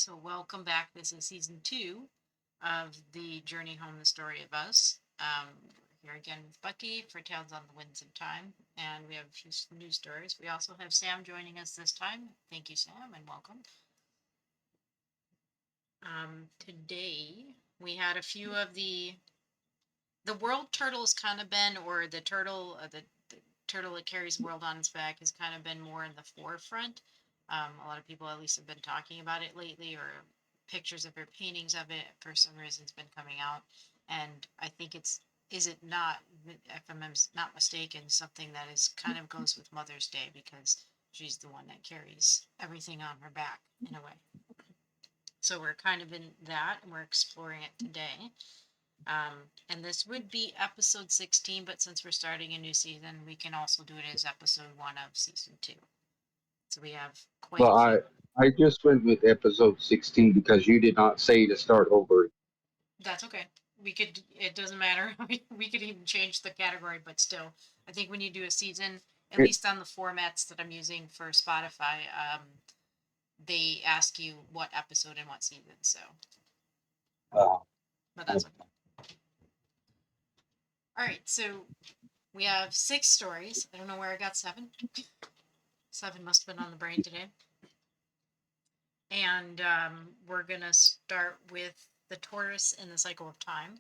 So welcome back. This is season 2 of the Journey Home, the Story of Us. We're here again with Bucky for Tales on the Winds of Time, and we have a few news stories. We also have Sam joining us this time. Thank you, Sam, and welcome. Today we had a few of the world turtle's kind of been, or the turtle, the turtle that carries the world on its back has kind of been more in the forefront. A lot of people at least have been talking about it lately, or pictures of their paintings of it for some reason has been coming out. And I think is it not, if I'm not mistaken, something that is kind of goes with Mother's Day because she's the one that carries everything on her back in a way. So we're kind of in that, and we're exploring it today. And this would be episode 16, but since we're starting a new season, we can also do it as episode 1 of season 2. So we have quite Well, a few. I just went with episode 16 because you did not say to start over. That's okay. It doesn't matter. We could even change the category, but still, I think when you do a season, at It, least on the formats that I'm using for Spotify, they ask you what episode and what season, so, uh, but that's okay. All right, so we have 6 stories. I don't know where I got 7. 7 must have been on the brain today. And we're going to start with the tortoise and the cycle of time.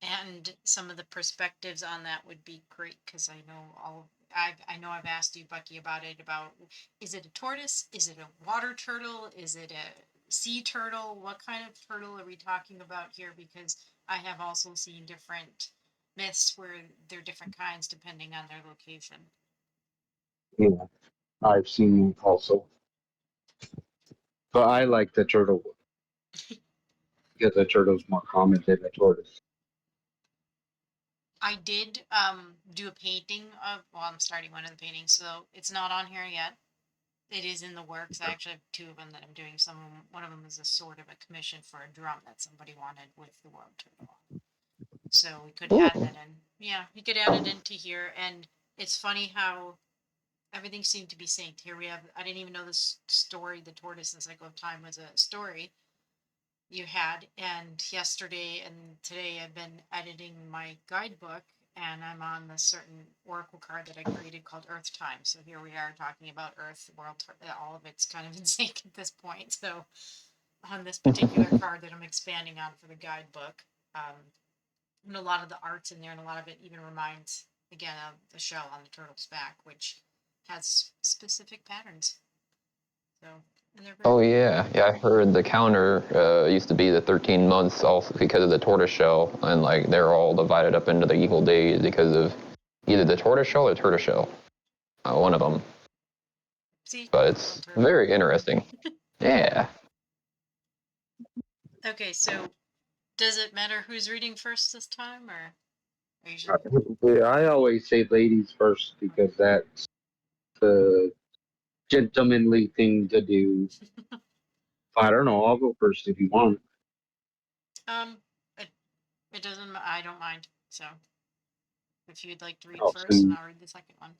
And some of the perspectives on that would be great because I know I've asked you, Bucky, about it. About, is it a tortoise? Is it a water turtle? Is it a sea turtle? What kind of turtle are we talking about here? Because I have also seen different myths where they're different kinds depending on their location. yeah, I've seen it also. But I like the turtle because the turtle's more common than the tortoise. I did do a painting of, well, I'm starting one of the paintings, so it's not on here yet. It is in the works. I actually have 2 of them that I'm doing. One of them is a sort of a commission for a drum that somebody wanted with the world turtle. So we could Ooh. add that in. Yeah, we could add it into here. And it's funny how everything seemed to be synced. Here we have, I didn't even know this story, The Tortoise and Cycle of Time, was a story you had. And yesterday and today I've been editing my guidebook, and I'm on the certain oracle card that I created called EarthTime. So here we are talking about Earth, world, all of it's kind of in sync at this point. So on this particular card that I'm expanding on for the guidebook, and a lot of the art's in there, and a lot of it even reminds, again, of the shell on the turtle's back, which has specific patterns. So, and they're very Oh cool. yeah. I heard the counter used to be the 13 months, also because of the tortoise shell, and like they're all divided up into the equal days because of either the tortoise shell or tortoise shell, one of them. See, But world it's turtle. very interesting. Yeah. Okay, so does it matter who's reading first this time, or are you sure? I always say ladies first because that's the gentlemanly thing to do. I don't know. I'll go first if you want. um, it, it doesn't. I don't mind. So, if you'd like to read I'll first, and see. I'll read the second one.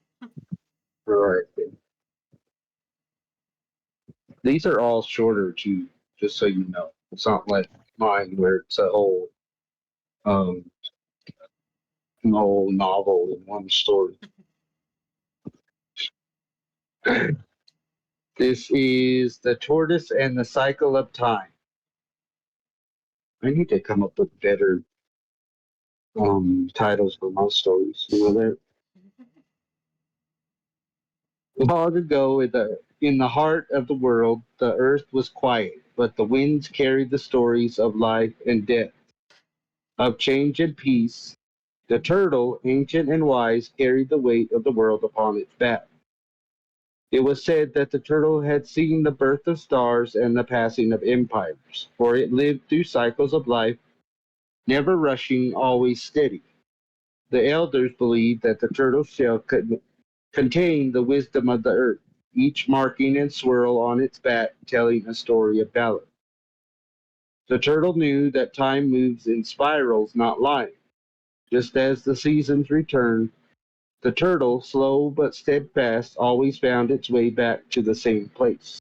All right. These are all shorter too, just so you know. It's not like mine where it's um a whole novel in one story. This is The Tortoise and the Cycle of Time. I need to come up with better titles for my stories. You know that long ago in the heart of the world, the earth was quiet, but the winds carried the stories of life and death, of change and peace. The turtle, ancient and wise, carried the weight of the world upon its back. It was said that the turtle had seen the birth of stars and the passing of empires, for it lived through cycles of life, never rushing, always steady. The elders believed that the turtle's shell could contain the wisdom of the earth, each marking and swirl on its back telling a story of balance. The turtle knew that time moves in spirals, not lines. Just as the seasons return, the turtle, slow but steadfast, always found its way back to the same place.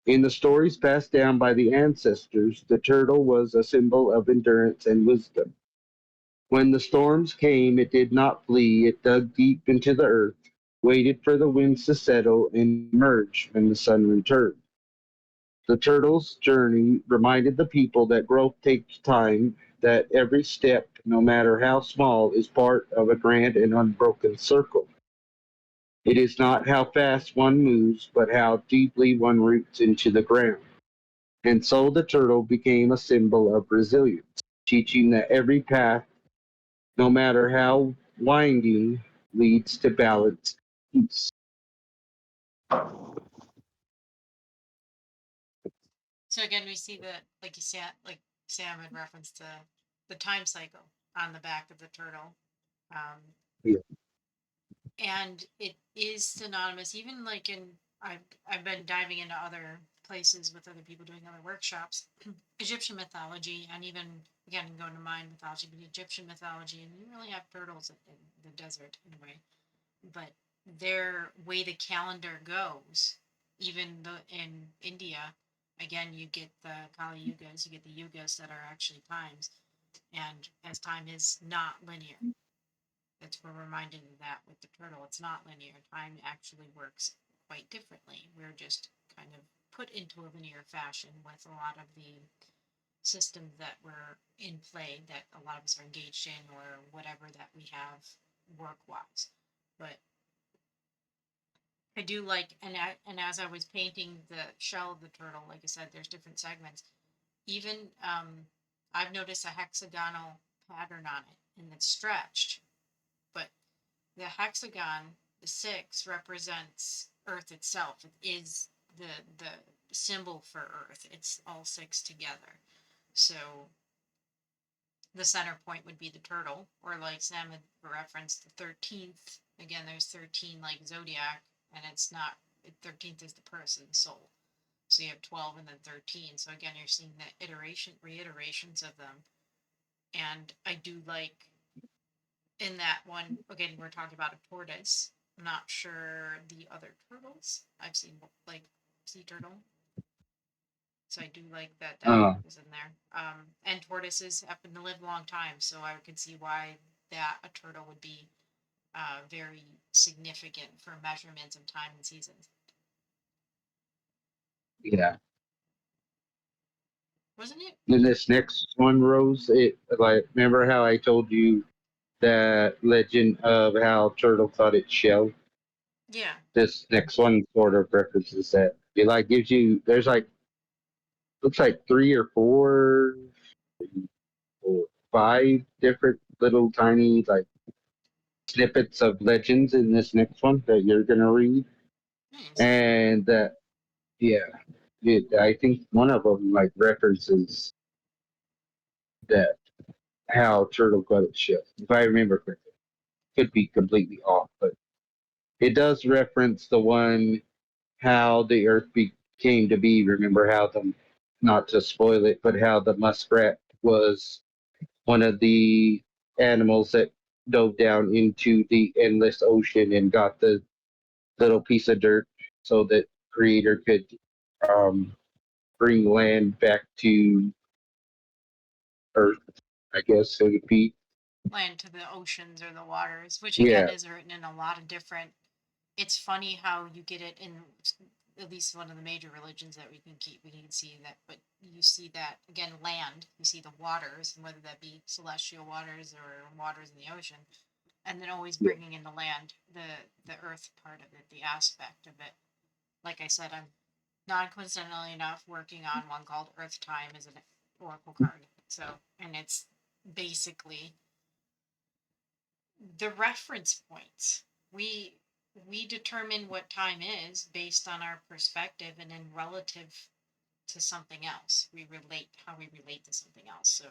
In the stories passed down by the ancestors, the turtle was a symbol of endurance and wisdom. When the storms came, it did not flee. It dug deep into the earth, waited for the winds to settle, and emerged when the sun returned. The turtle's journey reminded the people that growth takes time, that every step, no matter how small, is part of a grand and unbroken circle. It is not how fast one moves, but how deeply one roots into the ground. And so the turtle became a symbol of resilience, teaching that every path, no matter how winding, leads to balance and peace. So again, we see that, like you said, like Sam had referenced the time cycle on the back of the turtle, um, Yeah. and it is synonymous. Even like I've been diving into other places with other people doing other workshops, Egyptian mythology, and even again going to Mayan mythology, but Egyptian mythology, and you really have turtles in the desert anyway. But their way the calendar goes, even the in India, again you get the Kali Yugas, you get the yugas that are actually times, and as time is not linear. That's we're reminded of that with the turtle. It's not linear. Time actually works quite differently. We're just kind of put into a linear fashion with a lot of the systems that were in play that a lot of us are engaged in or whatever that we have work wise. But I do like, and as I was painting the shell of the turtle, like I said, there's different segments. Even I've noticed a hexagonal pattern on it, and it's stretched. But the hexagon, the six, represents Earth itself. It is the symbol for Earth. It's all six together. So the center point would be the turtle, or like Sam had referenced, the 13th. Again, there's 13 like zodiac, and it's not, 13th is the person's soul. So you have 12 and then 13. So again, you're seeing the reiterations of them. And I do like in that one, again, we're talking about a tortoise. I'm not sure the other turtles. I've seen like sea turtle. So I do like that that Uh, is in there. And tortoises happen to live a long time, so I could see why that a turtle would be very significant for measurements of time and seasons. yeah. Wasn't it? In this next one, Rose, it like remember how I told you that legend of how turtle thought its shell? Yeah. This next one sort of references that. It like gives you there's like looks like three or five different little tiny like snippets of legends in this next one that you're gonna read, Nice. and yeah, I think one of them like references that how turtle got its shell, if I remember correctly. Could be completely off, but it does reference the one how the Earth came to be. Remember how the not to spoil it, but how the muskrat was one of the animals that dove down into the endless ocean and got the little piece of dirt so that creator could um, bring land back to Earth, I guess, so to speak. Land to the oceans or the waters, which again Yeah, is written in a lot of different. It's funny how you get it in at least one of the major religions that we can see that, but you see that again, land, you see the waters, and whether that be celestial waters or waters in the ocean, and then always yeah, bringing in the land, the earth part of it, the aspect of it. Like I said, I'm non coincidentally enough working on one called Earth Time as an oracle card. So, and it's basically the reference points. We determine what time is based on our perspective and in relative to something else. We relate how we relate to something else. So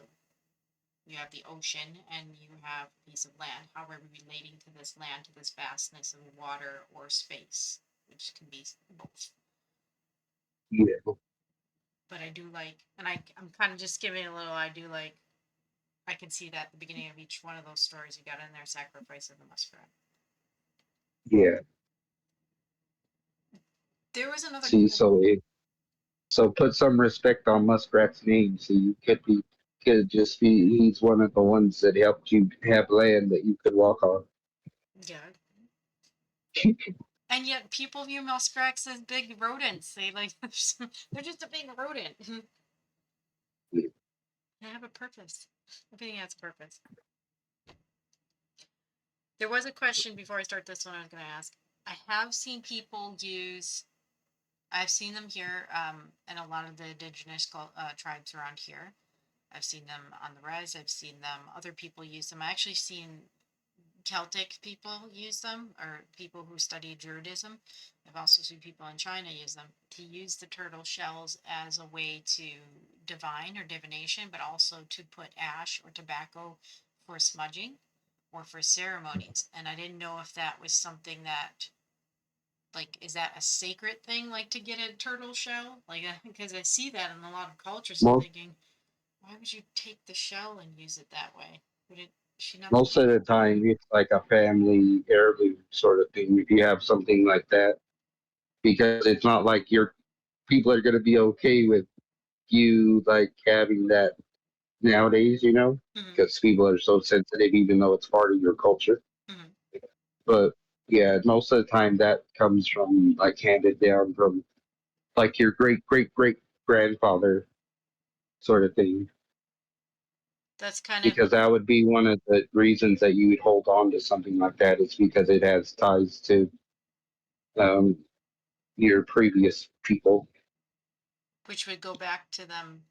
you have the ocean and you have a piece of land. How are we relating to this land, to this vastness of water or space, which can be both. yeah, But I do like, and I'm kind of just giving a little. I do like. I can see that at the beginning of each one of those stories you got in there, sacrifice of the muskrat. yeah. There was another See, cool. so it. So put some respect on Muskrat's name. So you could just be he's one of the ones that helped you have land that you could walk on. Yeah. And yet people view muskrats as big rodents. They like they're just a big rodent. They have a purpose. Everything has a purpose. There was a question before I start this one I was going to ask. I have seen people use, I've seen them here in a lot of the indigenous tribes around here. I've seen them on the res. I've seen them, other people use them. I actually seen Celtic people use them, or people who study Druidism. I've also seen people in China use them to use the turtle shells as a way to divine or divination, but also to put ash or tobacco for smudging or for ceremonies. And I didn't know if that was something that, like, is that a sacred thing, like to get a turtle shell? Like, because I see that in a lot of cultures. I'm Most thinking, why would you take the shell and use it that way? Would it? She not most of the time it's like a family heirloom sort of thing. If you have something like that, because it's not like your people are going to be okay with you like having that nowadays, Mm-hmm, because people are so sensitive, even though it's part of your culture. mm-hmm. But yeah, most of the time that comes from like handed down from like your great grandfather sort of thing. That's kind of Because that would be one of the reasons that you would hold on to something like that is because it has ties to um, your previous people. which would go back to them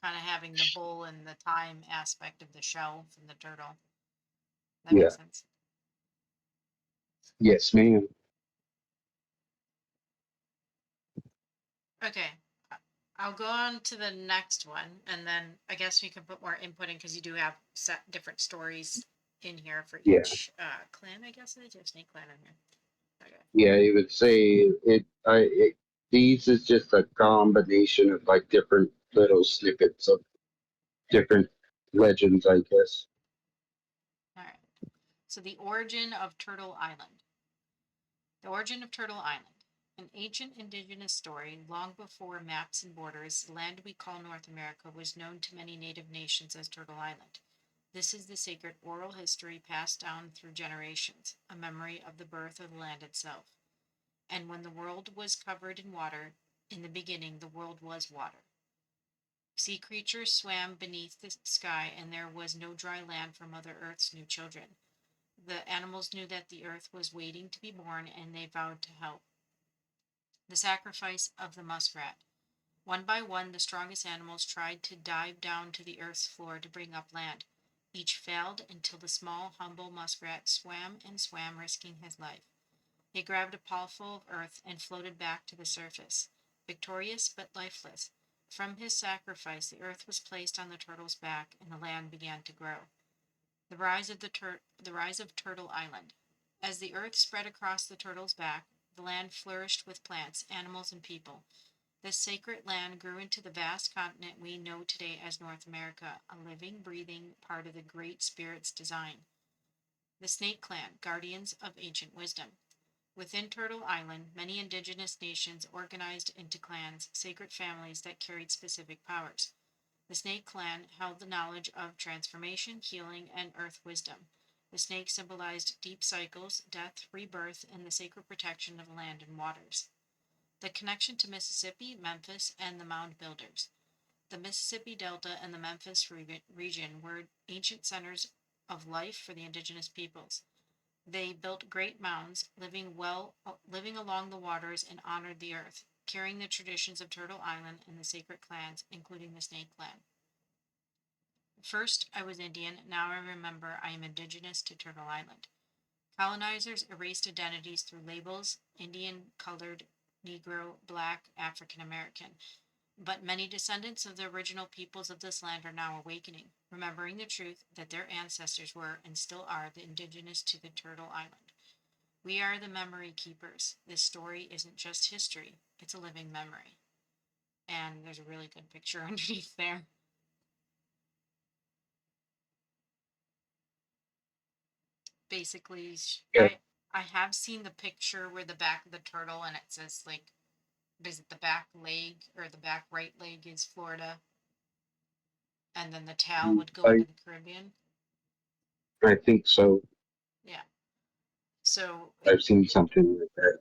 kind of having the bull and the time aspect of the shell from the turtle. That Yeah. makes sense. Yes, ma'am. Okay. I'll go on to the next one, and then I guess we can put more input in because you do have set different stories in here for Yeah. each clan. I guess it is snake clan in here. Okay. Yeah, you would say these is just a combination of like different little snippets of different legends, I guess. All right. So the origin of Turtle Island. The origin of Turtle Island. An ancient indigenous story, long before maps and borders, the land we call North America was known to many native nations as Turtle Island. This is the sacred oral history passed down through generations, a memory of the birth of the land itself. And when the world was covered in water, in the beginning the world was water. Sea creatures swam beneath the sky, and there was no dry land for Mother Earth's new children. The animals knew that the earth was waiting to be born, and they vowed to help. The sacrifice of the muskrat. One by one, the strongest animals tried to dive down to the earth's floor to bring up land. Each failed until the small, humble muskrat swam and swam, risking his life. He grabbed a pawful of earth and floated back to the surface, victorious but lifeless. From his sacrifice, the earth was placed on the turtle's back, and the land began to grow. The rise of Turtle Island. As the earth spread across the turtle's back, the land flourished with plants, animals, and people. This sacred land grew into the vast continent we know today as North America, a living, breathing part of the Great Spirit's design. The Snake Clan, guardians of ancient wisdom. Within Turtle Island, many indigenous nations organized into clans, sacred families that carried specific powers. The Snake Clan held the knowledge of transformation, healing, and earth wisdom. The snake symbolized deep cycles, death, rebirth, and the sacred protection of land and waters. The connection to Mississippi, Memphis, and the mound builders. The Mississippi Delta and the Memphis region were ancient centers of life for the indigenous peoples. They built great mounds, living along the waters, and honored the earth, carrying the traditions of Turtle Island and the sacred clans, including the Snake Clan. First, I was Indian. Now I remember I am indigenous to Turtle Island. Colonizers erased identities through labels: Indian, colored, Negro, Black, African American. But many descendants of the original peoples of this land are now awakening, remembering the truth that their ancestors were and still are the indigenous to the Turtle Island. We are the memory keepers. This story isn't just history, it's a living memory. And there's a really good picture underneath there. Basically, Yeah. I have seen the picture where the back of the turtle and it says like is it the back leg or the back right leg is Florida, and then the tail would go I into the Caribbean. I think so. Yeah. So I've seen something like that.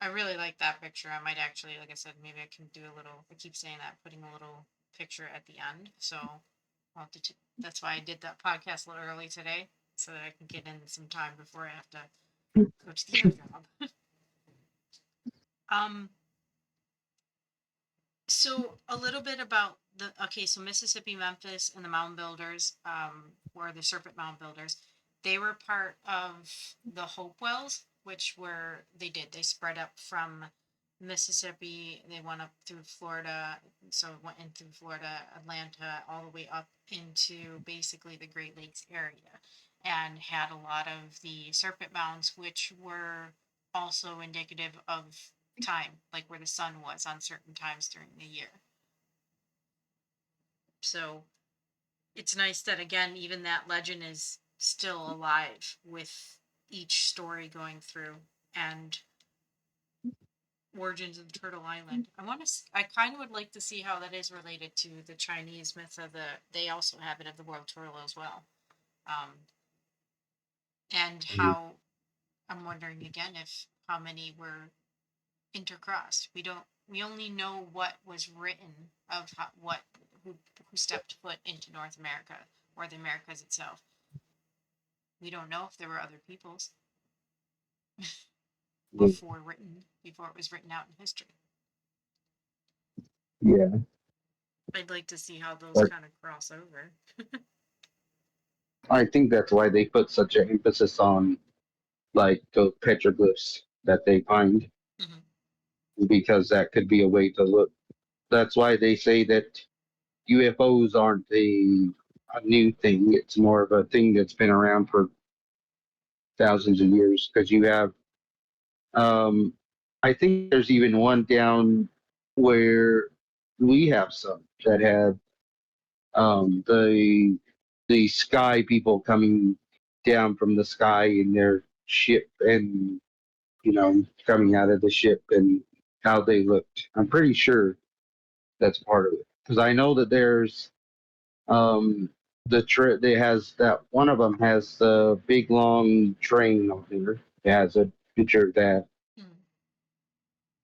I really like that picture. I might actually, like I said, maybe I can do a little. I keep saying that, putting a little picture at the end. So I'll have to. That's why I did that podcast a little early today, so that I can get in some time before I have to go to the other job. um. So a little bit about the so Mississippi, Memphis, and the Mound Builders, or the Serpent Mound Builders, they were part of the Hopewells, which were they spread up from Mississippi, they went up through Florida, so it went in through Florida, Atlanta, all the way up into basically the Great Lakes area, and had a lot of the serpent mounds, which were also indicative of time, like where the sun was on certain times during the year. So it's nice that again, even that legend is still alive with each story going through, and origins of Turtle Island. I kind of would like to see how that is related to the Chinese myth of they also have it of the world turtle as well. Um, and how, I'm wondering again if how many were intercrossed. We only know what was written of who stepped foot into North America or the Americas itself. We don't know if there were other peoples before it was written out in history. Yeah, I'd like to see how those but kind of cross over. I think that's why they put such an emphasis on like the petroglyphs that they find, Mm-hmm. because that could be a way to look. That's why they say that UFOs aren't a new thing. It's more of a thing that's been around for thousands of years. Because you have, um, I think there's even one down where we have some that have the sky people coming down from the sky in their ship, and coming out of the ship and how they looked. I'm pretty sure that's part of it, because I know that there's um the trip. They has that one of them has the big long train on there. It has a picture of that, Mm.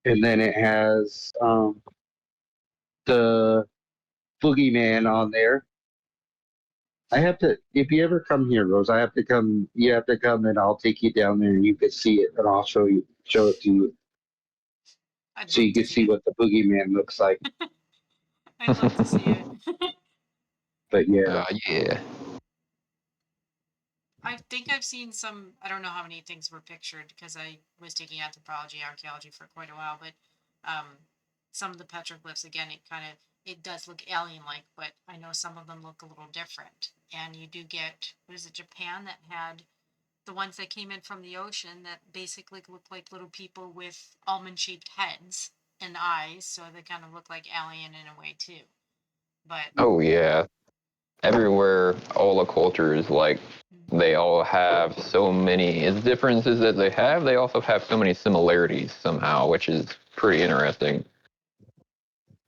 and then it has the boogeyman on there. I have to, if you ever come here, Rose, I have to come, you have to come and I'll take you down there and you can see it, and I'll show it to you I'd so love you to can see see it. what the boogeyman looks like. I'd love to see it. But yeah, Yeah. I think I've seen some. I don't know how many things were pictured because I was taking anthropology, archaeology for quite a while. But some of the petroglyphs, again, it does look alien-like, but I know some of them look a little different. And you do get, what is it, Japan that had the ones that came in from the ocean that basically look like little people with almond-shaped heads and eyes, so they kind of look like alien in a way too. But Oh yeah. Everywhere, all the cultures, like they all have so many differences that they have. They also have so many similarities somehow, which is pretty interesting.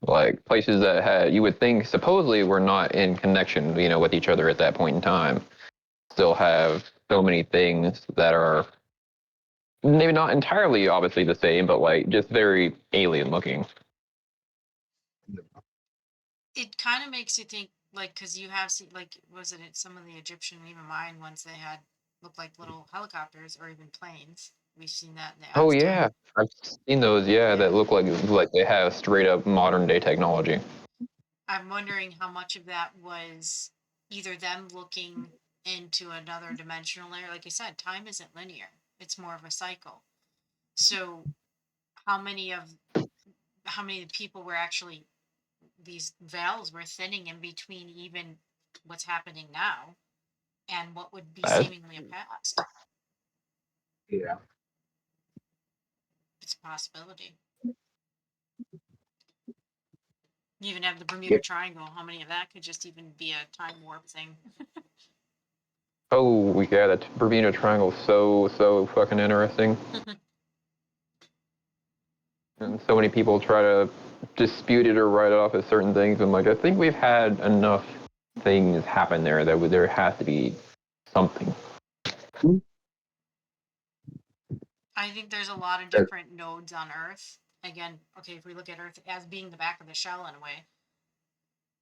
Like places that had you would think supposedly were not in connection, with each other at that point in time, still have so many things that are maybe not entirely obviously the same, but like just very alien looking. it kind of makes you think, like, because you have seen, like, was it some of the Egyptian, even Mayan ones, they had looked like little helicopters or even planes. We've seen that in the Oh Aztec. yeah, I've seen those. Yeah, Yeah. that look like they have straight up modern day technology. I'm wondering how much of that was either them looking into another dimensional layer. Like I said, time isn't linear, it's more of a cycle. So, how many of how many people were actually, these veils were thinning in between even what's happening now and what would be That's seemingly a past? yeah, It's a possibility. You even have the Bermuda yeah. Triangle. How many of that could just even be a time warp thing? Oh, yeah, that Bermuda Triangle, so fucking interesting. And so many people try to dispute it or write off as certain things. I'm like, I think we've had enough things happen there that there has to be something. I think there's a lot of different nodes on Earth. Again, okay, if we look at Earth as being the back of the shell in a way,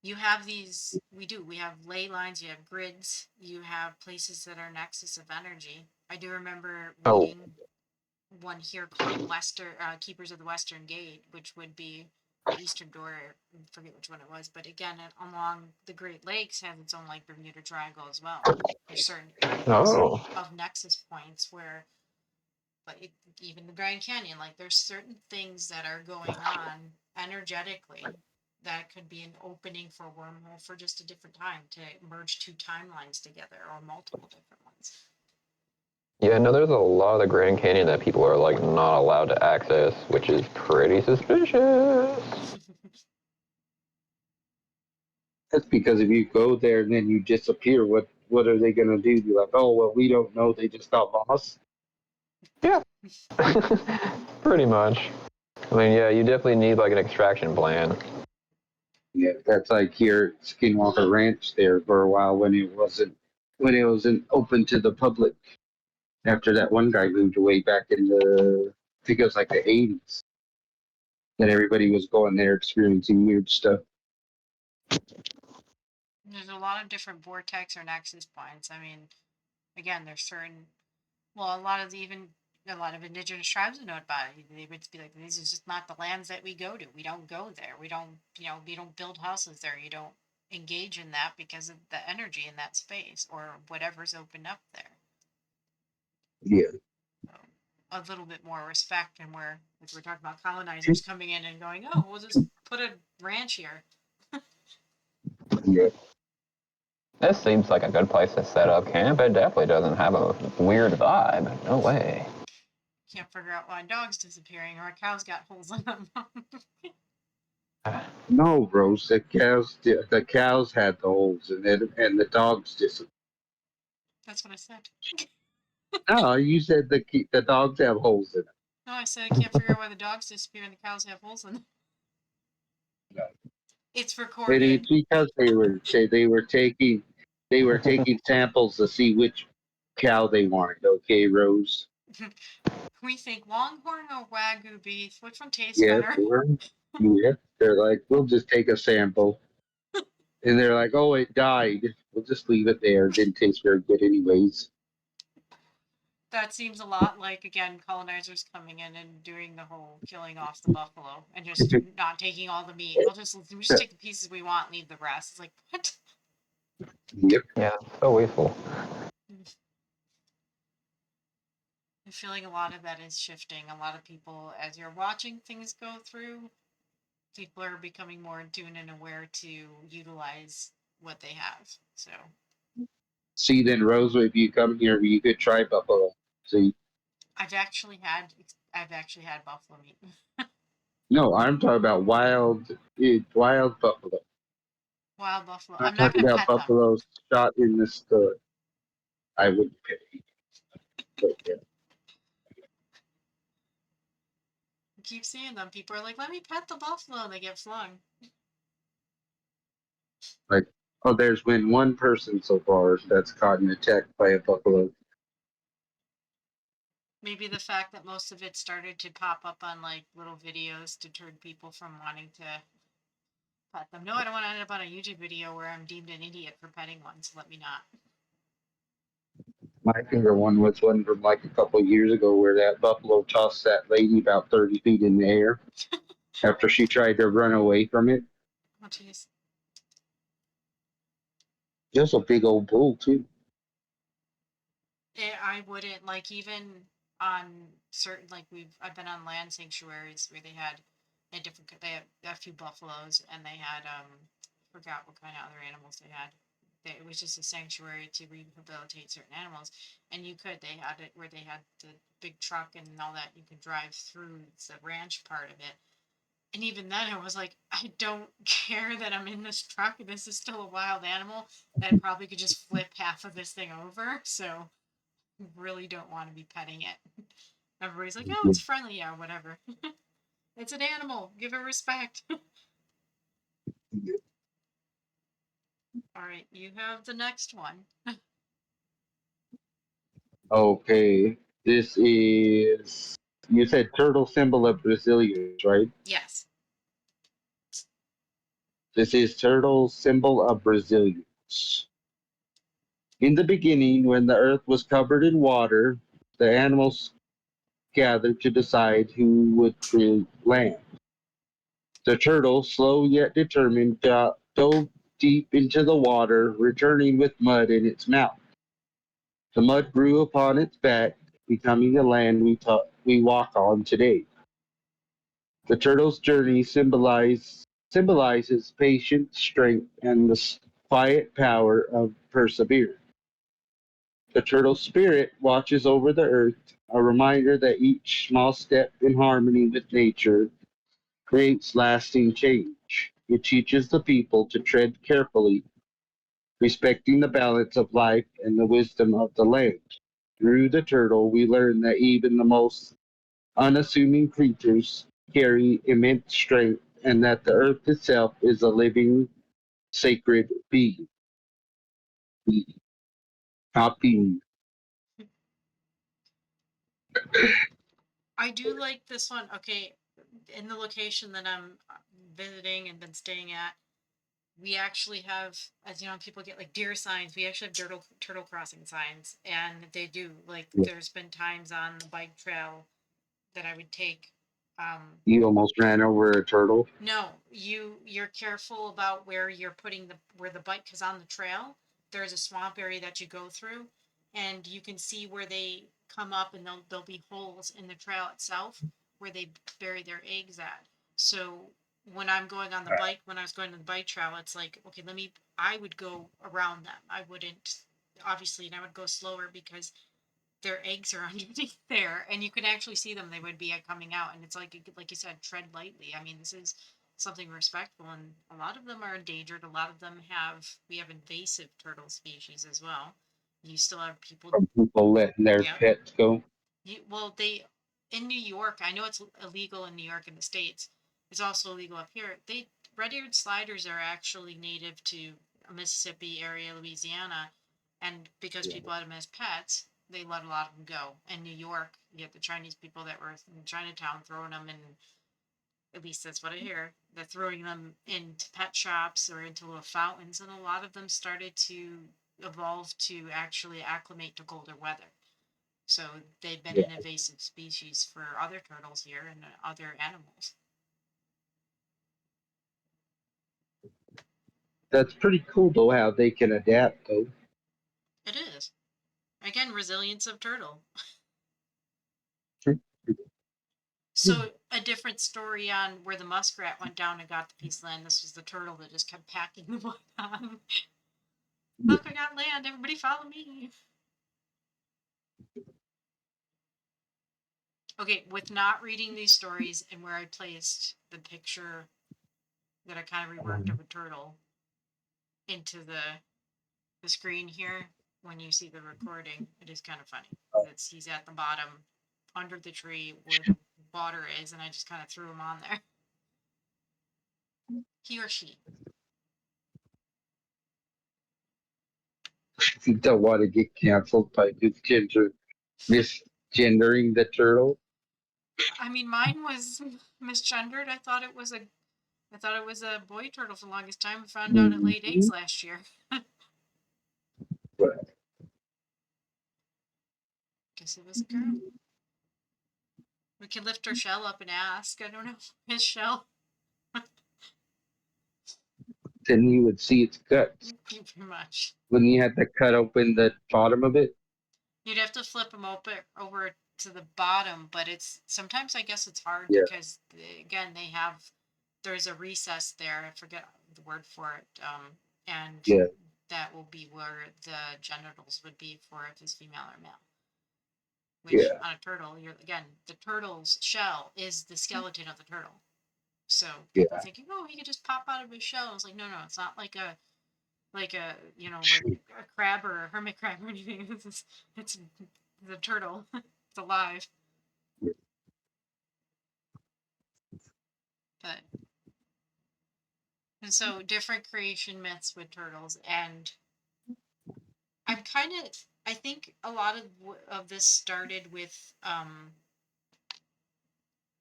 you have these, we have ley lines, you have grids, you have places that are nexus of energy. I do remember Oh, reading one here called Keepers of the Western Gate, which would be the Eastern Door. I forget which one it was, but again, along the Great Lakes has its own like Bermuda Triangle as well. There's certain areas oh, of nexus points where, but even the Grand Canyon, like there's certain things that are going on energetically that could be an opening for a wormhole for just a different time to merge two timelines together or multiple different ones. yeah. No, there's a lot of the Grand Canyon that people are like not allowed to access, which is pretty suspicious. That's because if you go there and then you disappear, what are they gonna do? Be like, oh well, we don't know. They just got lost. Yeah, pretty much. I mean, yeah, you definitely need like an extraction plan. Yeah, that's like here at Skinwalker Ranch there for a while when it wasn't open to the public. After that one guy moved away back in I think it was like the 80s. Then everybody was going there experiencing weird stuff. There's a lot of different vortex or nexus points. I mean, again, there's certain, well, a lot of indigenous tribes would know about it. They would be like, "This is just not the lands that we go to. We don't go there. We don't, we don't build houses there. You don't engage in that because of the energy in that space or whatever's opened up there." Yeah, So, a little bit more respect, and where like we're talking about colonizers coming in and going, "Oh, we'll just put a ranch here." yeah, This seems like a good place to set up camp. It definitely doesn't have a weird vibe. No way. Can't figure out why dogs disappearing or a cow's got holes in them. no, Rose. The cows had the holes in it, and the dogs just. That's what I said. No, you said the dogs have holes in it. No, I said I can't figure out why the dogs disappear and the cows have holes in them. No. It's And recorded. it's because they were taking samples to see which cow they wanted. Okay, Rose. We think Longhorn or Wagyu beef. Which one tastes Yes, better? they were. Yeah, they're like, we'll just take a sample, and they're like, oh, it died. We'll just leave it there. It didn't taste very good, anyways. That seems a lot like, again, colonizers coming in and doing the whole killing off the buffalo and just not taking all the meat. We just take the pieces we want, leave the rest. It's like, what? Yep. Yeah, so wasteful. I'm feeling a lot of that is shifting. A lot of people, as you're watching things go through, people are becoming more in tune and aware to utilize what they have. So See, then, Rose, if you come here, you could try buffalo. See, I've actually had buffalo meat. no, I'm talking about wild buffalo. Wild buffalo. I'm I'm not not talking gonna about pet them. buffaloes shot in the stud. I wouldn't pay. But yeah. I keep seeing them. People are like, "Let me pet the buffalo," and they get flung. Like, oh, there's been one person so far that's gotten attacked by a buffalo. Maybe the fact that most of it started to pop up on like little videos deterred people from wanting to pet them. No, I don't want to end up on a YouTube video where I'm deemed an idiot for petting one, so let me not. My favorite one was one from like a couple of years ago where that buffalo tossed that lady about 30 feet in the air after she tried to run away from it. Oh, jeez. Just a big old bull, too. I wouldn't like even on certain like I've been on land sanctuaries where they had a few buffaloes and they had forgot what kind of other animals they had. It was just a sanctuary to rehabilitate certain animals, and they had it where they had the big truck and all that you could drive through the ranch part of it. And even then, I was like, I don't care that I'm in this truck. This is still a wild animal that probably could just flip half of this thing over. So really don't want to be petting it. Everybody's like, oh, it's friendly. Yeah, whatever. It's an animal. Give it respect. All right, you have the next one. Okay. This is, you said turtle symbol of resilience, right? Yes. This is turtle symbol of resilience. In the beginning, when the earth was covered in water, the animals gathered to decide who would create land. The turtle, slow yet determined, dove deep into the water, returning with mud in its mouth. The mud grew upon its back, becoming the land we walk on today. The turtle's journey symbolizes patience, strength, and the quiet power of perseverance. The turtle spirit watches over the earth, a reminder that each small step in harmony with nature creates lasting change. It teaches the people to tread carefully, respecting the balance of life and the wisdom of the land. Through the turtle, we learn that even the most unassuming creatures carry immense strength and that the earth itself is a living, sacred being. Not being. I do like this one. Okay, in the location that I'm visiting and been staying at, we actually have, as you know, people get like deer signs. We actually have turtle crossing signs, and they do like. There's been times on the bike trail that I would take. You almost ran over a turtle. No, you're careful about where you're putting the bike, because on the trail there's a swamp area that you go through, and you can see where they come up, and there'll be holes in the trail itself where they bury their eggs at. So when I'm going on the bike, when I was going to the bike trail, it's like, okay, I would go around them. I wouldn't, obviously, and I would go slower because their eggs are underneath there, and you can actually see them. They would be coming out, and it's like you said, tread lightly. I mean, this is something respectful, and a lot of them are endangered. A lot of them we have invasive turtle species as well. You still have people. From people letting their Yeah. pets go. Well, they in New York. I know it's illegal in New York in the states. It's also illegal up here. Red-eared sliders are actually native to Mississippi area, Louisiana, and because Yeah. people had them as pets, they let a lot of them go. In New York, you have the Chinese people that were in Chinatown throwing them in. At least that's what I hear. They're throwing them into pet shops or into little fountains, and a lot of them started to evolve to actually acclimate to colder weather. So they've been Yeah. an invasive species for other turtles here and other animals. That's pretty cool though how they can adapt though. It is. Again, resilience of turtle. So a different story on where the muskrat went down and got the piece of land. This was the turtle that just kept packing the wood on. Look, I got land. Everybody follow me. Okay, with not reading these stories and where I placed the picture that I kind of reworked of a turtle into the screen here, when you see the recording, it is kind of funny. He's at the bottom under the tree where the water is, and I just kind of threw him on there. He or she. You don't want to get canceled by misgendering the turtle. I mean, mine was misgendered. I thought it was a boy turtle for the longest time. I found out it laid eggs Mhm. last year. But Guess it was a girl. We can lift her shell up and ask. I don't know. His shell. then you would see its guts Pretty much. when you had to cut open the bottom of it. You'd have to flip them over to the bottom, but it's sometimes I guess it's hard Yeah, because again there's a recess there. I forget the word for it, and yeah, that will be where the genitals would be for if it's female or male. Which yeah, on a turtle, the turtle's shell is the skeleton of the turtle. So people yeah. thinking, oh, he could just pop out of his shell. It's like no, it's not like a like a crab or a hermit crab or anything. It's the turtle. It's alive. But and so different creation myths with turtles, and I think a lot of this started with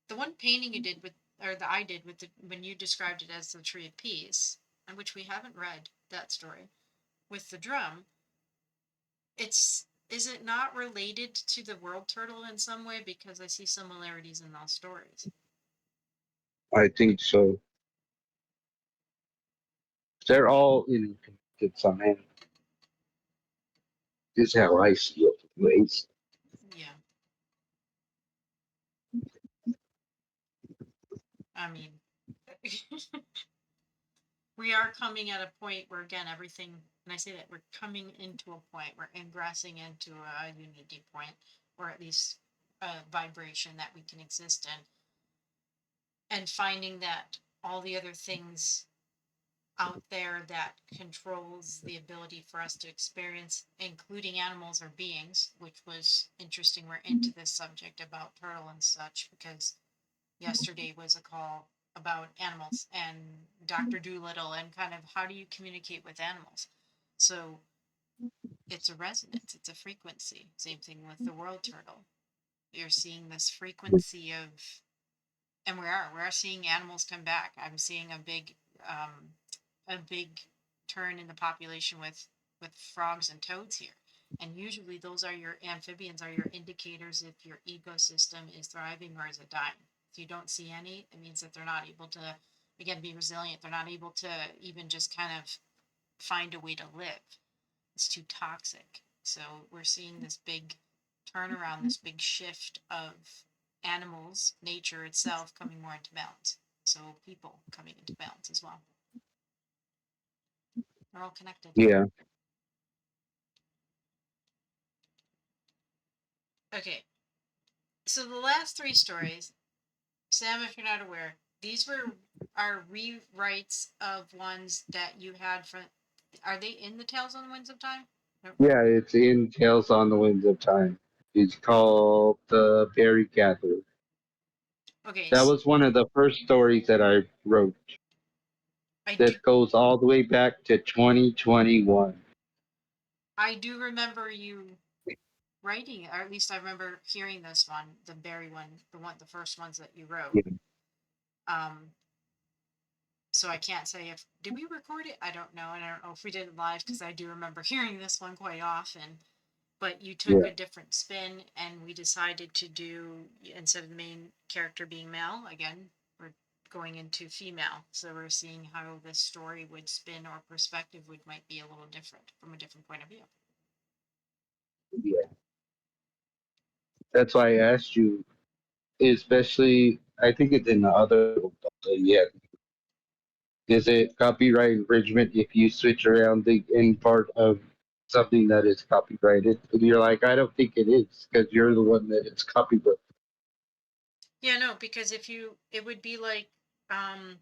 the one painting you did with, or that I did with the, when you described it as the Tree of Peace, and which we haven't read that story with the drum. It's is it not related to the world turtle in some way, because I see similarities in those stories? I think so. They're all interconnected somehow. This is how I see it, anyways. Yeah, I mean, we are coming at a point where, again, everything, and I say that we're coming into a point, we're ingressing into a unity point, or at least a vibration that we can exist in, and finding that all the other things out there that controls the ability for us to experience, including animals or beings, which was interesting. We're into this subject about turtle and such because yesterday was a call about animals and Dr. Doolittle and kind of how do you communicate with animals. So it's a resonance, it's a frequency. Same thing with the world turtle. You're seeing this frequency of, and we are seeing animals come back. I'm seeing um, a big turn in the population with frogs and toads here. And usually those are your amphibians, are your indicators if your ecosystem is thriving or is it dying. If you don't see any, it means that they're not able to, again, be resilient. They're not able to even just kind of find a way to live. It's too toxic. So we're seeing this big turnaround, this big shift of animals, nature itself coming more into balance. So people coming into balance as well. They're all connected. Yeah. Okay, so the last three stories, Sam, if you're not aware, these were our rewrites of ones that you had from. Are they in the Tales on the Winds of Time? Nope. Yeah, it's in Tales on the Winds of Time. It's called The Berry Gatherer. Okay, That was one of the first stories that I wrote. I do. That goes all the way back to 2021. I do remember you writing, or at least I remember hearing this one, the Barry one, the first ones that you wrote. Yeah. Um, so I can't say if did we record it. I don't know, and I don't know if we did it live because I do remember hearing this one quite often. But you took Yeah. a different spin, and we decided to do, instead of the main character being male, again, we're going into female. So we're seeing how this story would spin, or perspective would might be a little different from a different point of view. Yeah. That's why I asked you, especially, I think it's in the other book, yeah. Is it copyright infringement if you switch around the end part of something that is copyrighted? And you're like, I don't think it is because you're the one that it's copyrighted. Yeah, no, because if you, it would be like, um,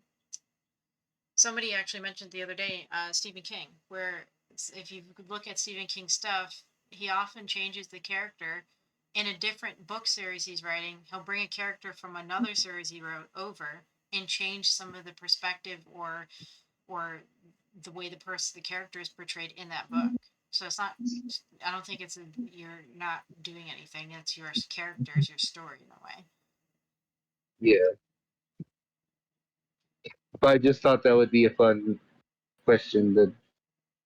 somebody actually mentioned the other day, Stephen King, where if you could look at Stephen King's stuff, he often changes the character in a different book series he's writing. He'll bring a character from another series he wrote over and change some of the perspective or the way the character is portrayed in that book. So it's not. I don't think you're not doing anything. It's your characters, your story in a way. Yeah. But I just thought that would be a fun question to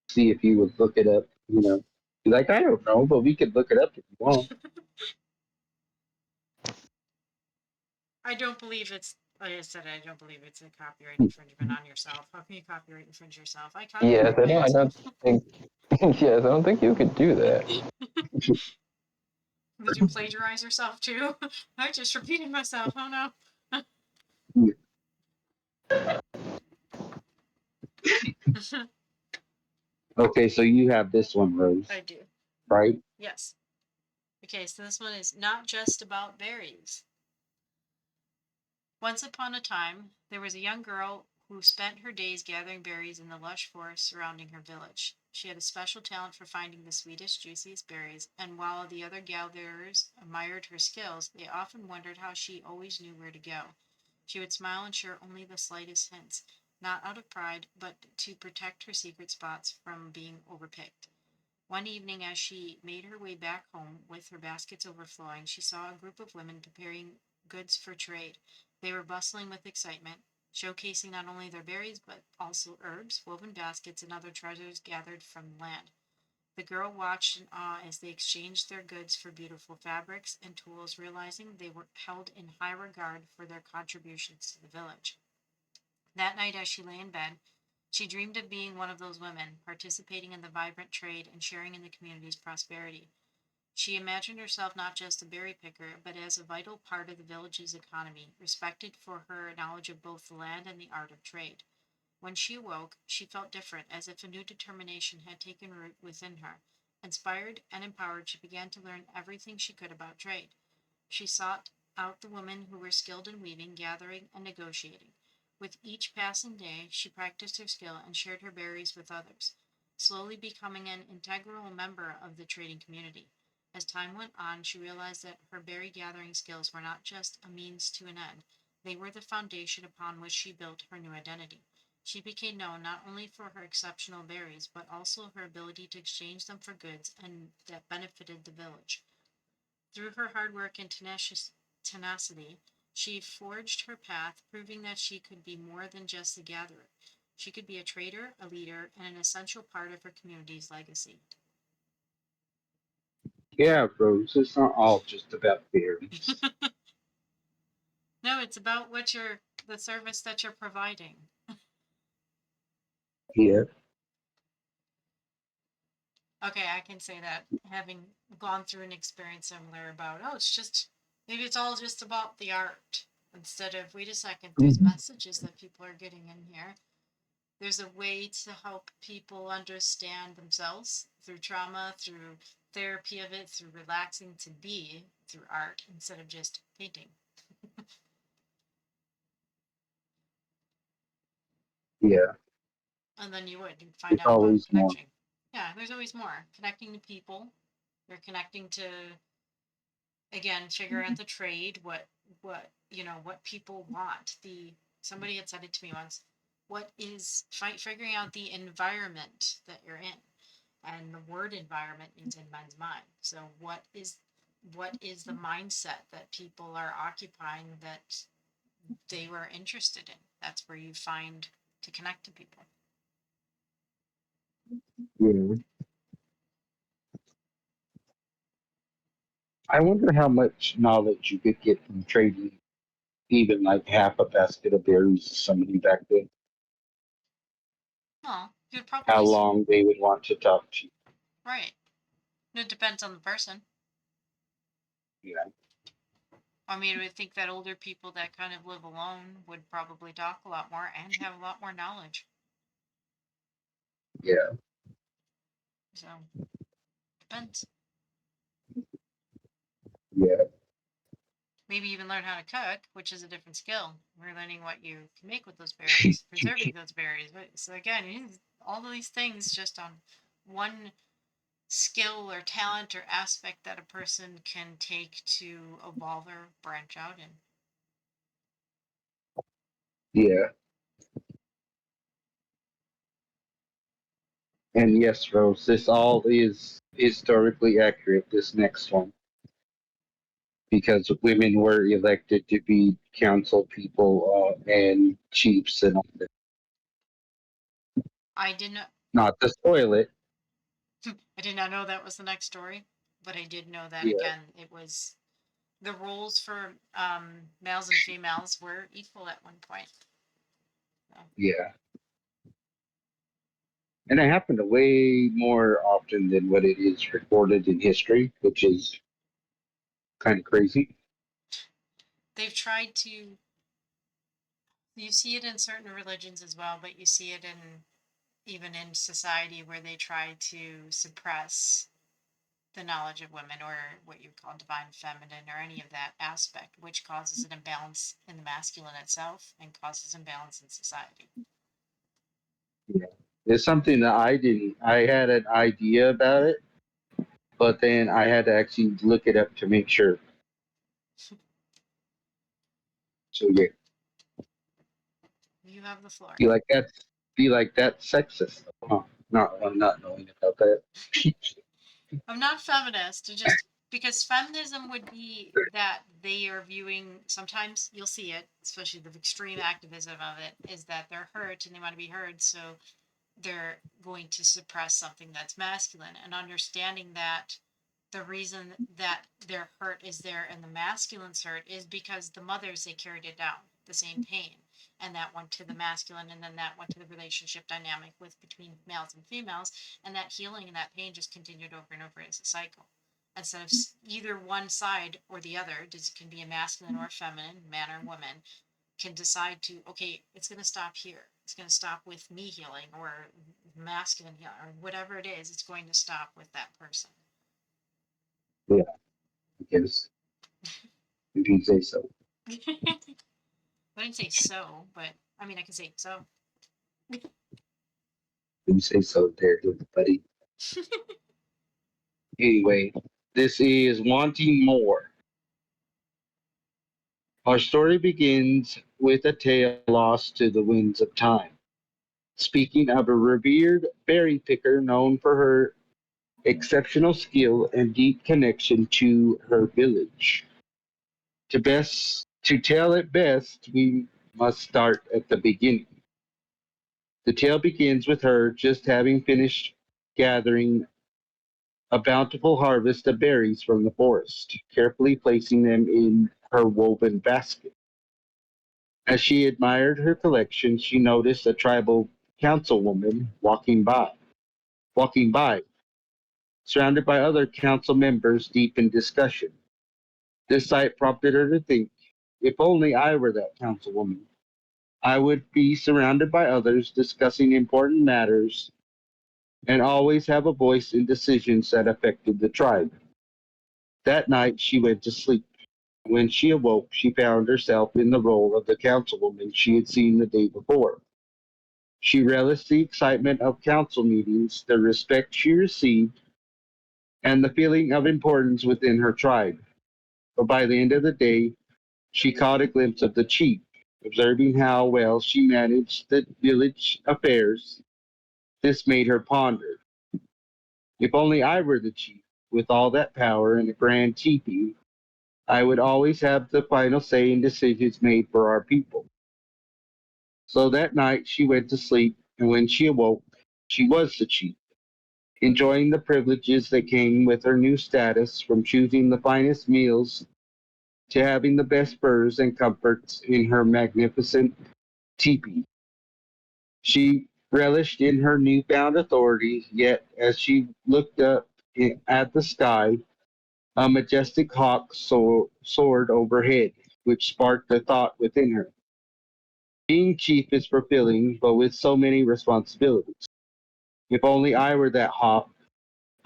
see if you would look it up, you know. Be like, I don't know, but we could look it up if you want. I don't believe it's. Like I said, I don't believe it's a copyright infringement on yourself. How can you copyright infringe yourself? I Yes, copyright my own I stuff. don't think. Yes, I don't think you could do that. Did you plagiarize yourself too? I just repeated myself. Oh no. Okay, so you have this one, Rose, I do. right? Yes. Okay, so this one is not just about berries. Once upon a time, there was a young girl who spent her days gathering berries in the lush forest surrounding her village. She had a special talent for finding the sweetest, juiciest berries, and while the other gatherers admired her skills, they often wondered how she always knew where to go. She would smile and share only the slightest hints, not out of pride, but to protect her secret spots from being overpicked. One evening, as she made her way back home with her baskets overflowing, she saw a group of women preparing goods for trade. They were bustling with excitement, showcasing not only their berries but also herbs, woven baskets, and other treasures gathered from the land. The girl watched in awe as they exchanged their goods for beautiful fabrics and tools, realizing they were held in high regard for their contributions to the village. That night, as she lay in bed, she dreamed of being one of those women, participating in the vibrant trade and sharing in the community's prosperity. She imagined herself not just a berry picker, but as a vital part of the village's economy, respected for her knowledge of both the land and the art of trade. When she awoke, she felt different, as if a new determination had taken root within her. Inspired and empowered, she began to learn everything she could about trade. She sought out the women who were skilled in weaving, gathering, and negotiating. With each passing day, she practiced her skill and shared her berries with others, slowly becoming an integral member of the trading community. As time went on, she realized that her berry gathering skills were not just a means to an end, they were the foundation upon which she built her new identity. She became known not only for her exceptional berries, but also her ability to exchange them for goods and that benefited the village. Through her hard work and tenacity, she forged her path, proving that she could be more than just a gatherer. She could be a trader, a leader, and an essential part of her community's legacy. Yeah, bros, it's not all just about berries. No, it's about the service that you're providing. Yeah, Okay, I can say that having gone through an experience similar about, oh, it's just, maybe it's all just about the art. Instead of, wait a second, there's mhm, messages that people are getting in here. There's a way to help people understand themselves through trauma, through therapy of it, through relaxing to be through art instead of just painting. yeah, And then you would find it's out about always more. connection. Yeah, there's always more. Connecting to people. You're connecting to, again, figure out the trade, what people want. Somebody had said it to me once. What is figuring out the environment that you're in? And the word environment is in men's mind. So what is the mindset that people are occupying that they were interested in? That's where you find to connect to people. Yeah. I wonder how much knowledge you could get from trading even like half a basket of berries to somebody back then. Well, you'd How probably long they would want to talk to you. right. It depends on the person. Yeah, I mean, I would think that older people that kind of live alone would probably talk a lot more and have a lot more knowledge. yeah, So depends. yeah. Maybe even learn how to cook, which is a different skill. We're learning what you can make with those berries, preserving those berries. So again, all of these things just on one skill or talent or aspect that a person can take to evolve or branch out in. Yeah. And yes, Rose, this all is historically accurate, this next one, because women were elected to be council people and chiefs and all that. I didn't. Not to spoil it. I did not know that was the next story, but I did know that Yeah, again. It was the roles for males and females were equal at one point. So, yeah. And it happened way more often than what it is recorded in history, which is kind of crazy. they've tried to. You see it in certain religions as well, but you see it in even in society where they try to suppress the knowledge of women or what you would call divine feminine or any of that aspect, which causes an imbalance in the masculine itself and causes imbalance in society. Yeah. It's something that I had an idea about it, but then I had to actually look it up to make sure. So yeah. You have the floor. Feel like that's sexist. Huh? No, I'm not knowing about that. I'm not feminist. Just because feminism would be that they are viewing. Sometimes you'll see it, especially the extreme activism of it, is that they're hurt and they want to be heard, so they're going to suppress something that's masculine. And understanding that the reason that their hurt is there and the masculine's hurt is because the mothers, they carried it down, the same pain, and that went to the masculine, and then that went to the relationship dynamic with between males and females, and that healing and that pain just continued over and over as a cycle. Instead of either one side or the other, it can be a masculine or a feminine, man or woman, can decide to, okay, it's going to stop here, it's going to stop with me healing or masculine healing or whatever it is, it's going to stop with that person. Yeah, I guess if you say so. I didn't say so, but I mean, I can say so. If you say so, there, buddy. Anyway, this is Wanting More. Our story begins with a tale lost to the winds of time. Speaking of a revered berry picker known for her exceptional skill and deep connection to her village. To tell it best, we must start at the beginning. The tale begins with her just having finished gathering a bountiful harvest of berries from the forest, carefully placing them in her woven basket. As she admired her collection, she noticed a tribal councilwoman walking by, surrounded by other council members deep in discussion. This sight prompted her to think, if only I were that councilwoman, I would be surrounded by others discussing important matters and always have a voice in decisions that affected the tribe. That night she went to sleep. When she awoke, she found herself in the role of the councilwoman she had seen the day before. She relished the excitement of council meetings, the respect she received, and the feeling of importance within her tribe. But by the end of the day, she caught a glimpse of the chief. Observing how well she managed the village affairs, this made her ponder. If only I were the chief, with all that power and a grand teepee, I would always have the final say in decisions made for our people. So that night she went to sleep, and when she awoke, she was the chief, enjoying the privileges that came with her new status, from choosing the finest meals to having the best furs and comforts in her magnificent teepee. She relished in her newfound authority, yet as she looked up at the sky, a majestic hawk soared overhead, which sparked a thought within her. Being chief is fulfilling, but with so many responsibilities. If only I were that hawk,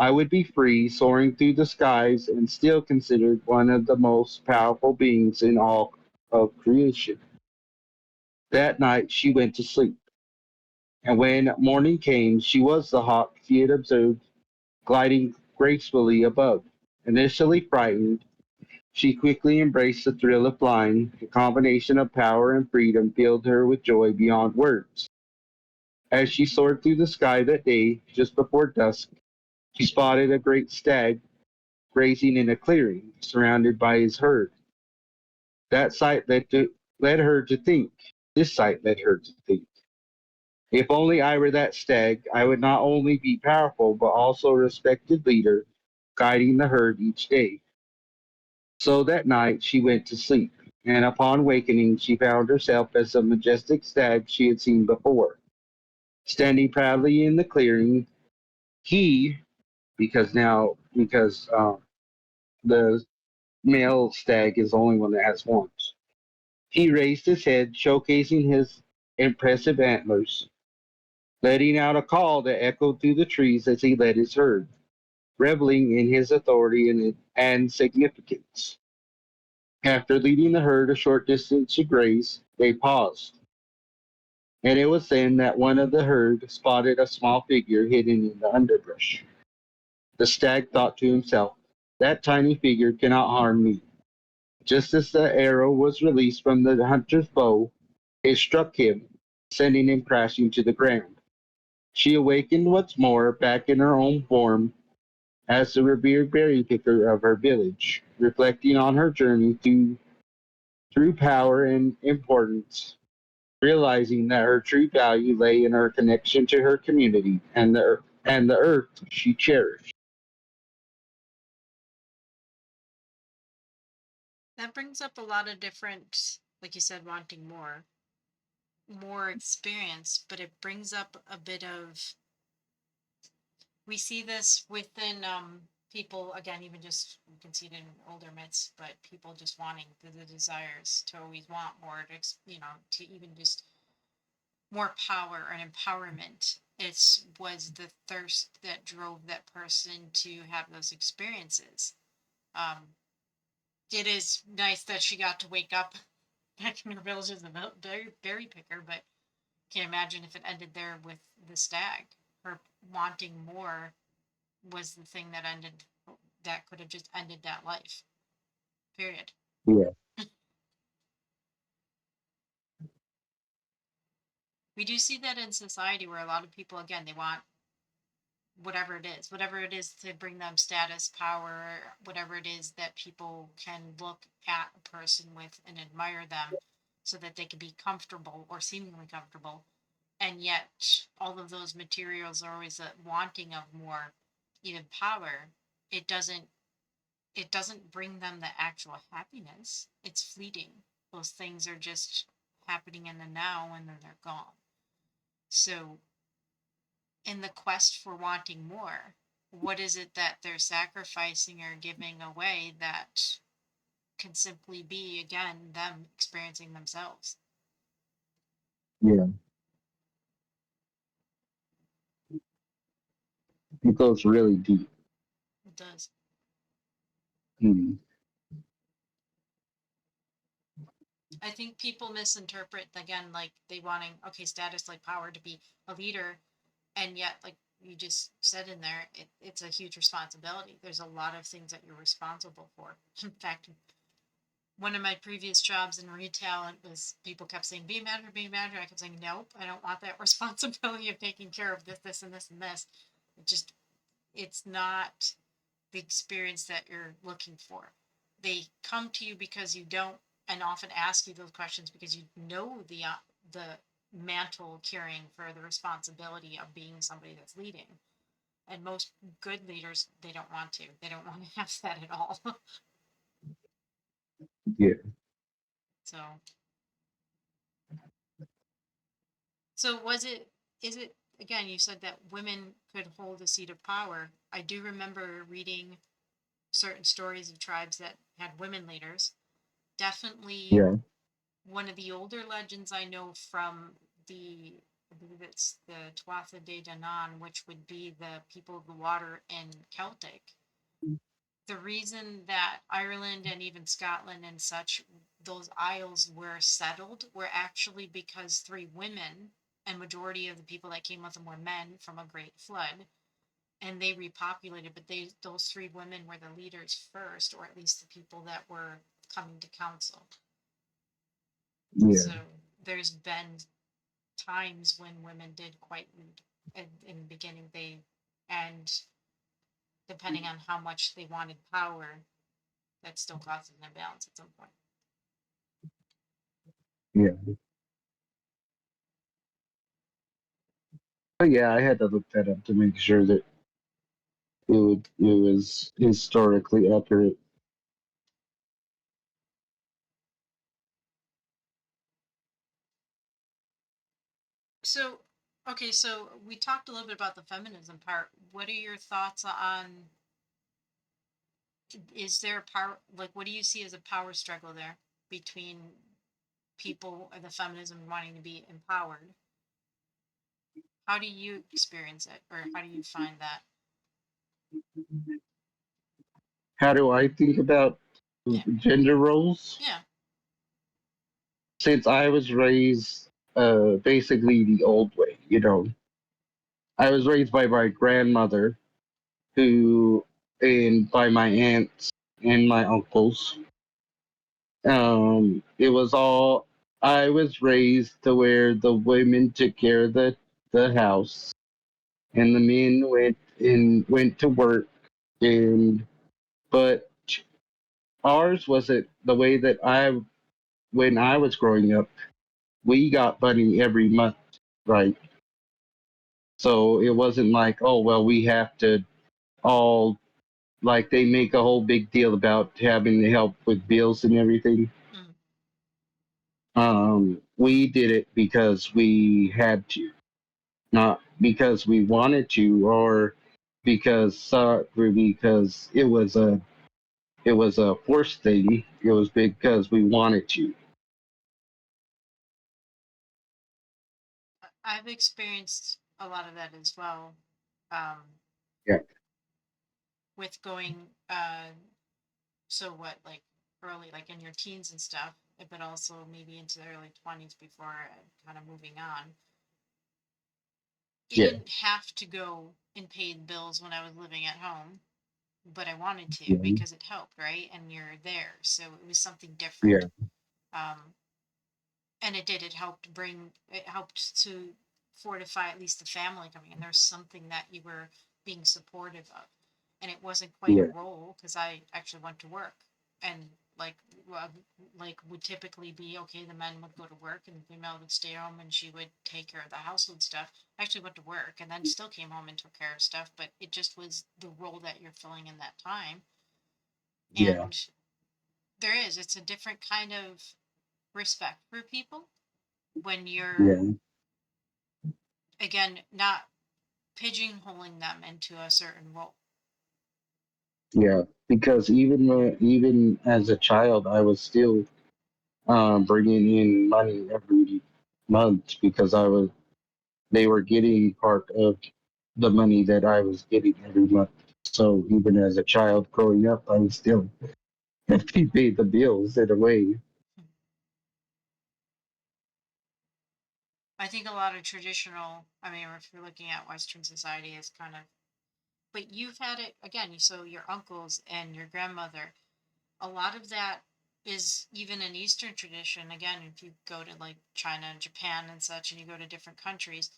I would be free, soaring through the skies, and still considered one of the most powerful beings in all of creation. That night she went to sleep, and when morning came, she was the hawk she had observed gliding gracefully above. Initially frightened, she quickly embraced the thrill of flying. The combination of power and freedom filled her with joy beyond words. As she soared through the sky that day, just before dusk, she spotted a great stag grazing in a clearing, surrounded by his herd. That sight led her to think. This sight led her to think. If only I were that stag, I would not only be powerful, but also a respected leader, guiding the herd each day. So that night she went to sleep, and upon wakening she found herself as the majestic stag she had seen before, standing proudly in the clearing. He, because the male stag is the only one that has horns. He raised his head, showcasing his impressive antlers, letting out a call that echoed through the trees as he led his herd, reveling in his authority and significance. After leading the herd a short distance to graze, they paused, and it was then that one of the herd spotted a small figure hidden in the underbrush. The stag thought to himself, that tiny figure cannot harm me. Just as the arrow was released from the hunter's bow, it struck him, sending him crashing to the ground. She awakened once more, back in her own form, as the revered berry picker of her village, reflecting on her journey through power and importance, realizing that her true value lay in her connection to her community and the earth she cherished. That brings up a lot of different, like you said, wanting more experience, but it brings up a bit of, we see this within people, again, even just you can see it in older myths, but people just wanting the desires to always want more, to even just more power and empowerment. It was the thirst that drove that person to have those experiences. um it is nice that she got to wake up back in her village as a berry picker, but can't imagine if it ended there with the stag. Her wanting more was the thing that could have just ended that life. Period. Yeah, We do see that in society where a lot of people, again, they want whatever it is to bring them status, power, whatever it is that people can look at a person with and admire them so that they can be comfortable or seemingly comfortable. And yet all of those materials are always a wanting of more, even power. It doesn't it doesn't bring them the actual happiness. It's fleeting. Those things are just happening in the now and then they're gone. So in the quest for wanting more, what is it that they're sacrificing or giving away that can simply be, again, them experiencing themselves? yeah. It goes really deep. It does. Mm. I think people misinterpret, again, like they wanting, okay, status, like power, to be a leader, and yet, like you just said in there, it's a huge responsibility. There's a lot of things that you're responsible for. In fact, one of my previous jobs in retail, it was people kept saying, be a manager. I kept saying, nope, I don't want that responsibility of taking care of this, and this, and this. It just, it's not the experience that you're looking for. They come to you because you don't, and often ask you those questions because you know the mantle carrying for the responsibility of being somebody that's leading. And most good leaders, they don't want to. They don't want to have that at all. Yeah, so So was it, is it, again, you said that women could hold a seat of power. I do remember reading certain stories of tribes that had women leaders. Definitely yeah, one of the older legends I know from I believe it's the Tuatha De Danann, which would be the people of the water in Celtic. The reason that Ireland and even Scotland and such, those isles were settled, were actually because three women, and majority of the people that came with them were men from a great flood, and they repopulated, but those three women were the leaders first, or at least the people that were coming to council. yeah, So there's been times when women did quite lead in the beginning. And depending on how much they wanted power, that still causes an imbalance at some point. yeah. But yeah, I had to look that up to make sure that it was historically accurate. So, okay, so we talked a little bit about the feminism part. What are your thoughts on, is there a power, like, what do you see as a power struggle there between people and the feminism wanting to be empowered? How do you experience it, or how do you find that? How do I think about Yeah, gender roles? yeah, Since I was raised basically the old way, I was raised by my grandmother, who, and by my aunts and my uncles. It was all I was raised to where the women took care of the house and the men went to work, and but ours wasn't the way that I when I was growing up. We got money every month, right? So it wasn't like, oh well, we have to all like they make a whole big deal about having to help with bills and everything. Mm. We did it because we had to, not because we wanted to, or because it was a forced thing. It was because we wanted to. I've experienced a lot of that as well. Um, Yeah, with going, so what, like early, like in your teens and stuff, but also maybe into the early 20s before kind of moving on. You yeah, didn't have to go and pay the bills when I was living at home, but I wanted to yeah, because it helped, right? And you're there. So it was something different. yeah, Um, and it did, it helped to fortify at least the family coming in. There's something that you were being supportive of. And it wasn't quite a yeah, role because I actually went to work and like well, like would typically be okay, the men would go to work and the female would stay home and she would take care of the household stuff. I actually went to work and then still came home and took care of stuff, but it just was the role that you're filling in that time. yeah, And it's a different kind of respect for people when you're, yeah, again, not pigeonholing them into a certain role. yeah. Because even as a child, I was still bringing in money every month because I was they were getting part of the money that I was getting every month. So even as a child growing up, I was still he paid the bills in a way. I think a lot of traditional, I mean, if you're looking at Western society, is kind of, but you've had it again. So your uncles and your grandmother, a lot of that is even an Eastern tradition. Again, if you go to like China and Japan and such, and you go to different countries,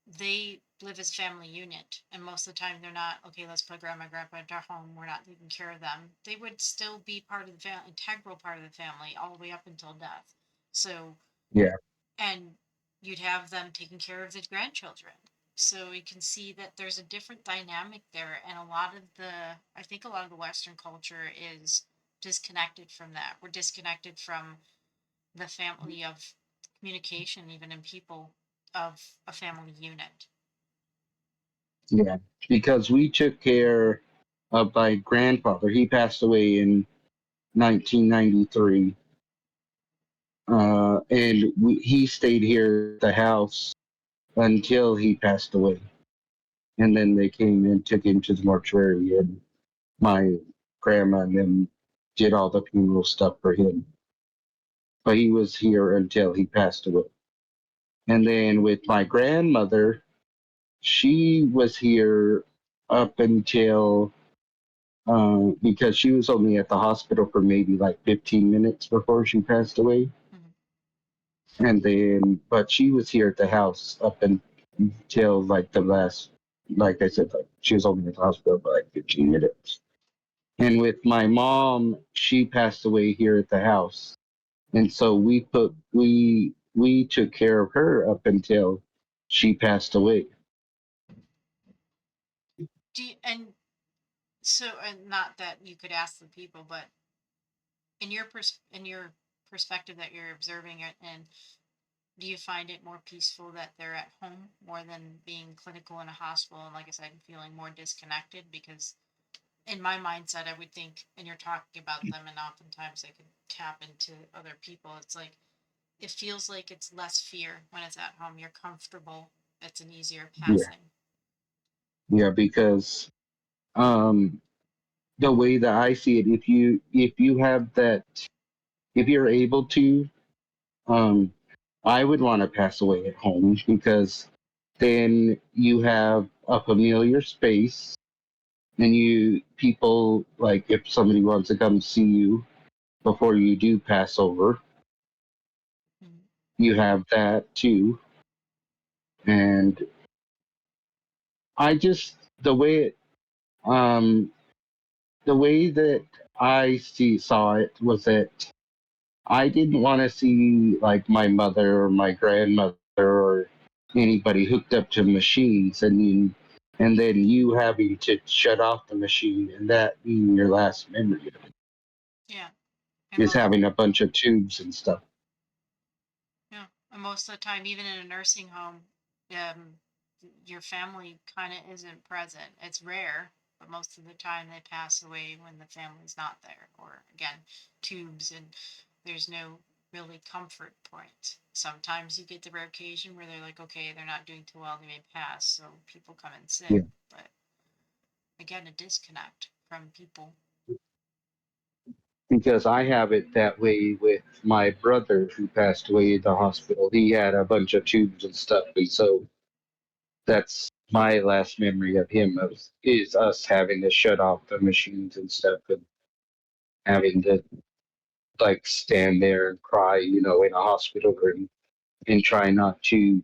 they live as a family unit. And most of the time, they're not, okay, let's put grandma and grandpa into our home. We're not taking care of them. They would still be part of the family, integral part of the family, all the way up until death. So, Yeah, and you'd have them taking care of the grandchildren. So you can see that there's a different dynamic there. And a lot of I think a lot of the Western culture is disconnected from that. We're disconnected from the family of communication, even in people of a family unit. yeah. Because we took care of my grandfather. He passed away in 1993. He stayed here at the house until he passed away. And then they came and took him to the mortuary, and my grandma and them did all the funeral stuff for him. But he was here until he passed away. And then with my grandmother, she was here up until because she was only at the hospital for maybe like 15 minutes before she passed away. Mhm. And then, but she was here at the house up until like the last, like I said, like she was only at the hospital for like 15 minutes. And with my mom, she passed away here at the house. And so we took care of her up until she passed away. And so, and not that you could ask the people, but in your perspective that you're observing it, and do you find it more peaceful that they're at home more than being clinical in a hospital? And like I said, feeling more disconnected because in my mindset, I would think, and you're talking about them, and oftentimes they could tap into other people. It's like it feels like it's less fear when it's at home. You're comfortable. It's an easier Yeah. passing. Yeah, because um the way that I see it, if you have that if you're able to, um I would want to pass away at home because then you have a familiar space and you people like if somebody wants to come see you before you do pass over, you have that too. And I just um the way that I saw it was that I didn't want to see like my mother or my grandmother or anybody hooked up to machines, and then you having to shut off the machine and that being your last memory of it, Yeah. And is most having a bunch of tubes and stuff. Yeah, and most of the time, even in a nursing home, um, your family kind of isn't present. It's rare, but most of the time they pass away when the family's not there, or again, tubes, and there's no really comfort point. Sometimes you get the rare occasion where they're like, okay, they're not doing too well, they may pass, so people come and sit. Yeah. But again, a disconnect from people. Because I have it that way with my brother who passed away at the hospital. He had a bunch of tubes and stuff, and so that's my last memory of him is us having to shut off the machines and stuff and having to like stand there and cry, in a hospital room and try not to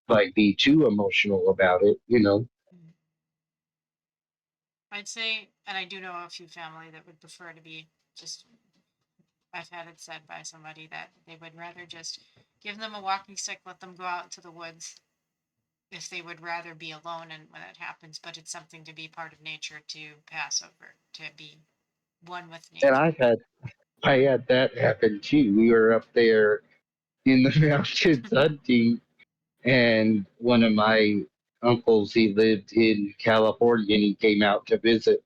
like be too emotional about it. Mm. I'd say, and I do know a few family that would prefer to be just, I've had it said by somebody that they would rather just give them a walking stick, let them go out into the woods if they would rather be alone and when that happens, but it's something to be part of nature, to pass over, to be one with And nature. I had that happen too. We were up there in the mountains hunting, and one of my uncles, he lived in California, and he came out to visit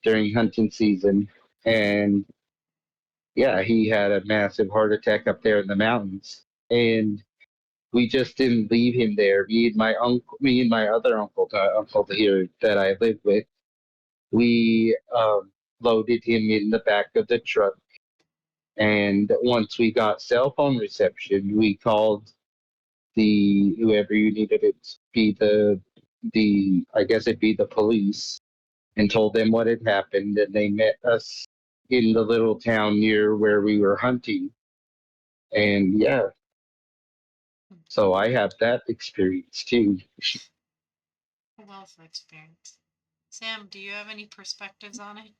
during hunting season. And yeah, he had a massive heart attack up there in the mountains. And we just didn't leave him there. Me and my other uncle, the uncle here that I lived with, we loaded him in the back of the truck. And once we got cell phone reception, we called the whoever you needed it to be the I guess it'd be the police, and told them what had happened, and they met us in the little town near where we were hunting. And yeah, so I have that experience too. A wealth of experience. Sam, do you have any perspectives on it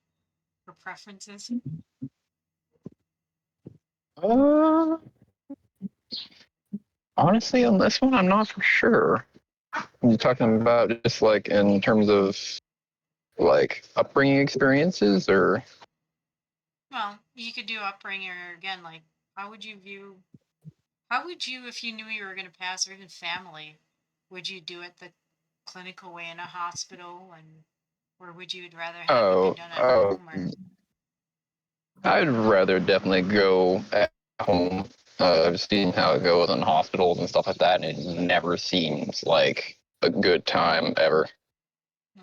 or preferences? Uh, Honestly, on this one, I'm not for sure. You're talking about just like in terms of like upbringing experiences, or Well, you could do upbringing, or again, like, how would you view, how would you, if you knew you were going to pass, or even family, would you do it the clinical way in a hospital, and or would you rather have it be oh, done at oh, home, or I'd rather definitely go at home. I've seen how it goes in hospitals and stuff like that, and it never seems like a good time ever. mm.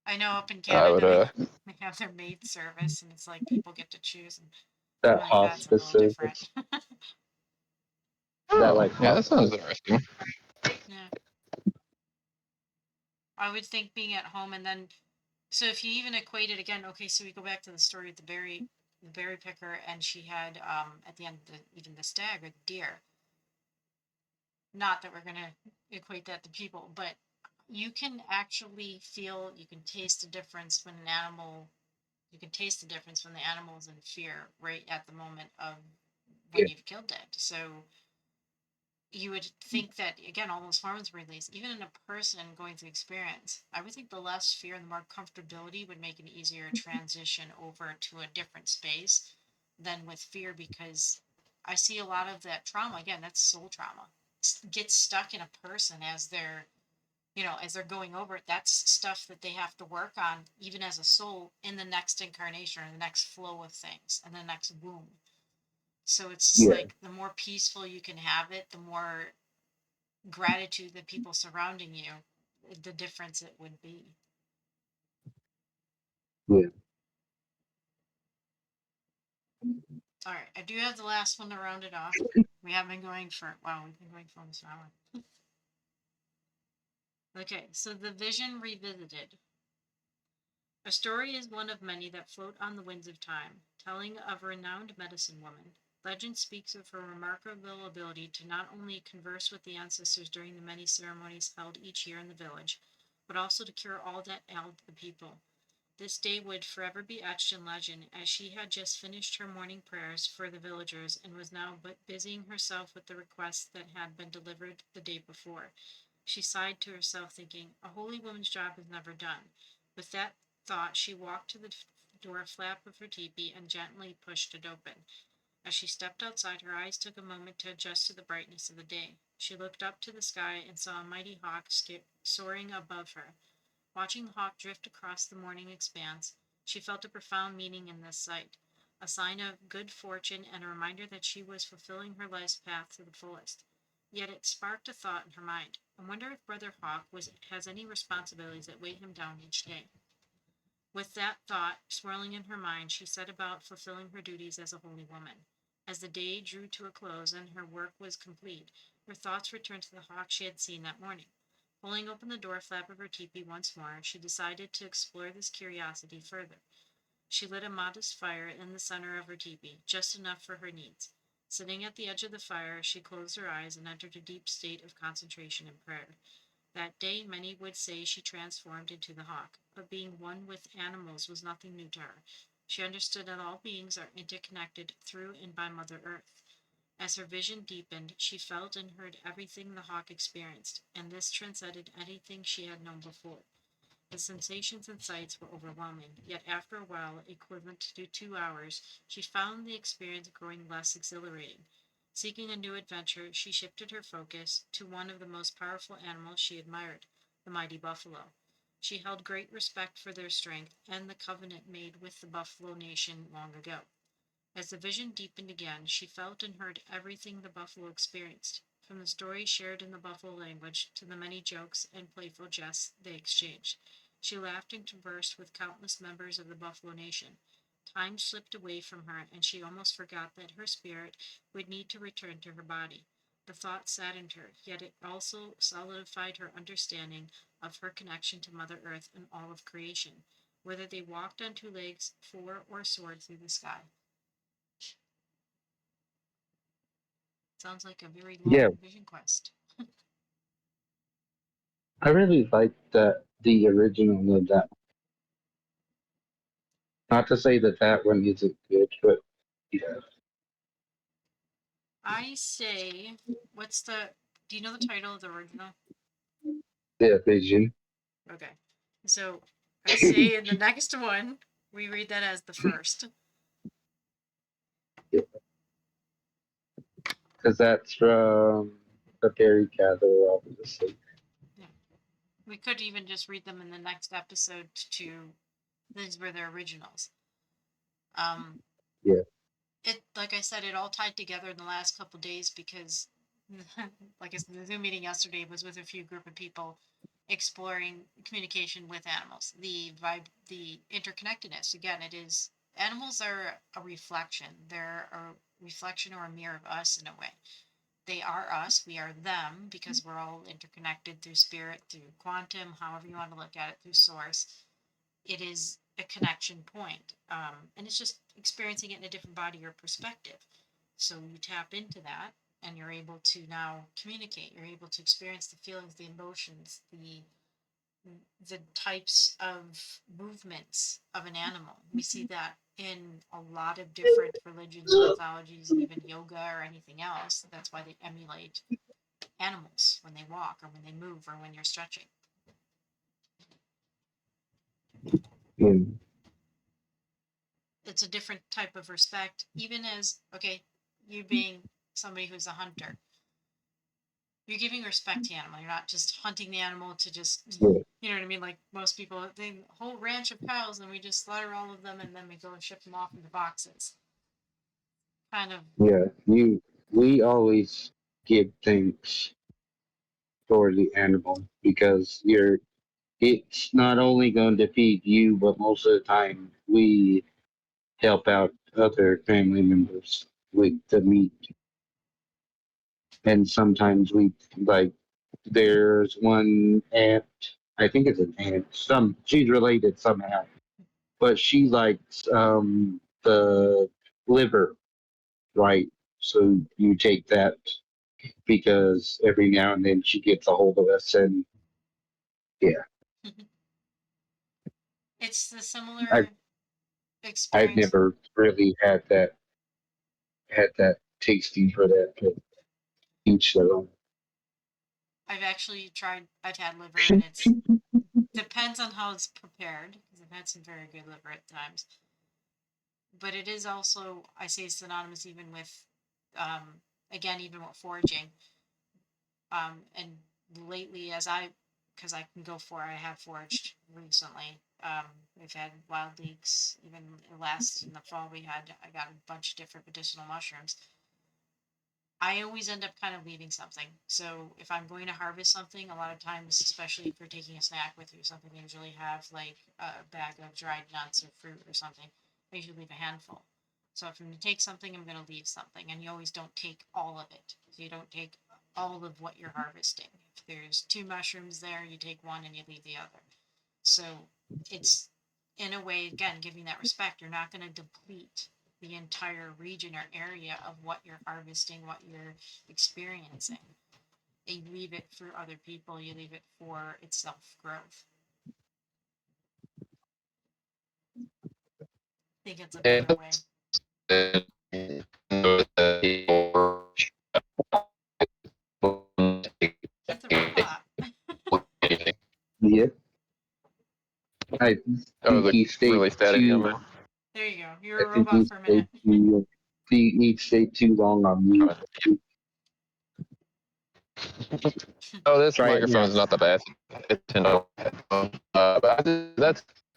I know up in I would, Canada they have their maid service, and it's like people get to choose, and I That feel like that's a hospice little different. service, that oh, like yeah, that hospice. sounds interesting. Yeah, I would think being at home, and then so if you even equate it again, okay, so we go back to the story of the berry picker, and she had at the end even the stag or the deer. Not that we're gonna equate that to people, but you can actually feel, you can taste the difference when an animal, you can taste the difference when the animal's in fear right at the moment of when Yeah, you've killed it. So you would think that again, all those hormones were released, even in a person going through experience. I would think the less fear and the more comfortability would make an easier transition over to a different space than with fear, because I see a lot of that trauma, again, that's soul trauma, gets stuck in a person as they're, as they're going over it. That's stuff that they have to work on even as a soul in the next incarnation or the next flow of things and the next womb. So it's just yeah, like the more peaceful you can have it, the more gratitude the people surrounding you, the difference it would be. yeah. All right, I do have the last one to round it off. We have been going for, wow, we've been going for almost an hour. Okay, so the vision revisited. A story is one of many that float on the winds of time, telling of a renowned medicine woman, Legend speaks of her remarkable ability to not only converse with the ancestors during the many ceremonies held each year in the village, but also to cure all that ailed the people. This day would forever be etched in legend, as she had just finished her morning prayers for the villagers and was now but busying herself with the requests that had been delivered the day before. She sighed to herself, thinking, "A holy woman's job is never done." With that thought, she walked to the door flap of her teepee and gently pushed it open. As she stepped outside, her eyes took a moment to adjust to the brightness of the day. She looked up to the sky and saw a mighty hawk soaring above her. Watching the hawk drift across the morning expanse, she felt a profound meaning in this sight, a sign of good fortune and a reminder that she was fulfilling her life's path to the fullest. Yet it sparked a thought in her mind. I wonder if Brother Hawk has any responsibilities that weigh him down each day. With that thought swirling in her mind, she set about fulfilling her duties as a holy woman. As the day drew to a close and her work was complete, her thoughts returned to the hawk she had seen that morning. Pulling open the door flap of her teepee once more, she decided to explore this curiosity further. She lit a modest fire in the center of her teepee, just enough for her needs. Sitting at the edge of the fire, she closed her eyes and entered a deep state of concentration and prayer. That day, many would say she transformed into the hawk, but being one with animals was nothing new to her. She understood that all beings are interconnected through and by Mother Earth. As her vision deepened, she felt and heard everything the hawk experienced, and this transcended anything she had known before. The sensations and sights were overwhelming, yet after a while, equivalent to 2 hours, she found the experience growing less exhilarating. Seeking a new adventure, she shifted her focus to one of the most powerful animals she admired, the mighty buffalo. She held great respect for their strength and the covenant made with the buffalo nation long ago. As the vision deepened again, she felt and heard everything the buffalo experienced, from the stories shared in the buffalo language to the many jokes and playful jests they exchanged. She laughed and conversed with countless members of the buffalo nation. Time slipped away from her, and she almost forgot that her spirit would need to return to her body. The thought saddened her, yet it also solidified her understanding of her connection to Mother Earth and all of creation, whether they walked on two legs, four, or soared through the sky. Sounds like a very Yeah, long vision quest. I really like the original of that. Not to say that that one isn't good, but yeah, I say, what's the? Do you know the title of the original? the vision. Okay, so I say in the next one we read that as the first. Because that's from the Berry Gatherer, obviously. Yeah. We could even just read them in the next episode to these were their originals. Um, Yeah, it like I said, it all tied together in the last couple days because, like I said, the Zoom meeting yesterday was with a few group of people exploring communication with animals. The vibe, the interconnectedness. Again, it is animals are a reflection. They're a reflection or a mirror of us in a way. They are us. We are them because we're all interconnected through spirit, through quantum, however you want to look at it, through source. It is a connection point. And it's just experiencing it in a different body or perspective. So you tap into that and you're able to now communicate. You're able to experience the feelings, the emotions, the types of movements of an animal. We see that in a lot of different religions or mythologies, and even yoga or anything else. That's why they emulate animals when they walk or when they move or when you're stretching. and It's a different type of respect, even as, okay, you being somebody who's a hunter, you're giving respect to the animal. You're not just hunting the animal to just, yeah, you know what I mean? Like most people, they whole ranch of cows and we just slaughter all of them and then we go and ship them off into boxes. Kind of, yeah. We always give thanks for the animal because it's not only going to feed you, but most of the time we help out other family members with the meat. And sometimes we like there's one aunt, I think it's an aunt, she's related somehow, but she likes the liver, right? So you take that because every now and then she gets a hold of us, and yeah, It's the I've similar I've experience. never really had that tasting for that, but each their own. I've actually tried. I've had liver, and it's depends on how it's prepared because I've had some very good liver at times. But it is also, I say, synonymous even with, again, even with foraging. And lately, because I can go for, I have foraged recently. We've had wild leeks. Even last in the fall, I got a bunch of different medicinal mushrooms. I always end up kind of leaving something. So if I'm going to harvest something, a lot of times, especially if you're taking a snack with you, something I usually have like a bag of dried nuts or fruit or something. I usually leave a handful. So if I'm going to take something, I'm going to leave something, and you always don't take all of it. So you don't take all of what you're harvesting. If there's two mushrooms there, you take one and you leave the other. So it's, in a way, again, giving that respect. You're not going to deplete the entire region or area of what you're harvesting, what you're experiencing. You leave it for other people, you leave it for its self growth. I think it's a better way. That's a robot. Yeah, I Oh, think the he stayed really staticky on too. there. There you go. I You're a think he robot for a minute. stayed too. He stayed too long on mute. Oh, this Try it microphone now. is not the best. It's an headphone.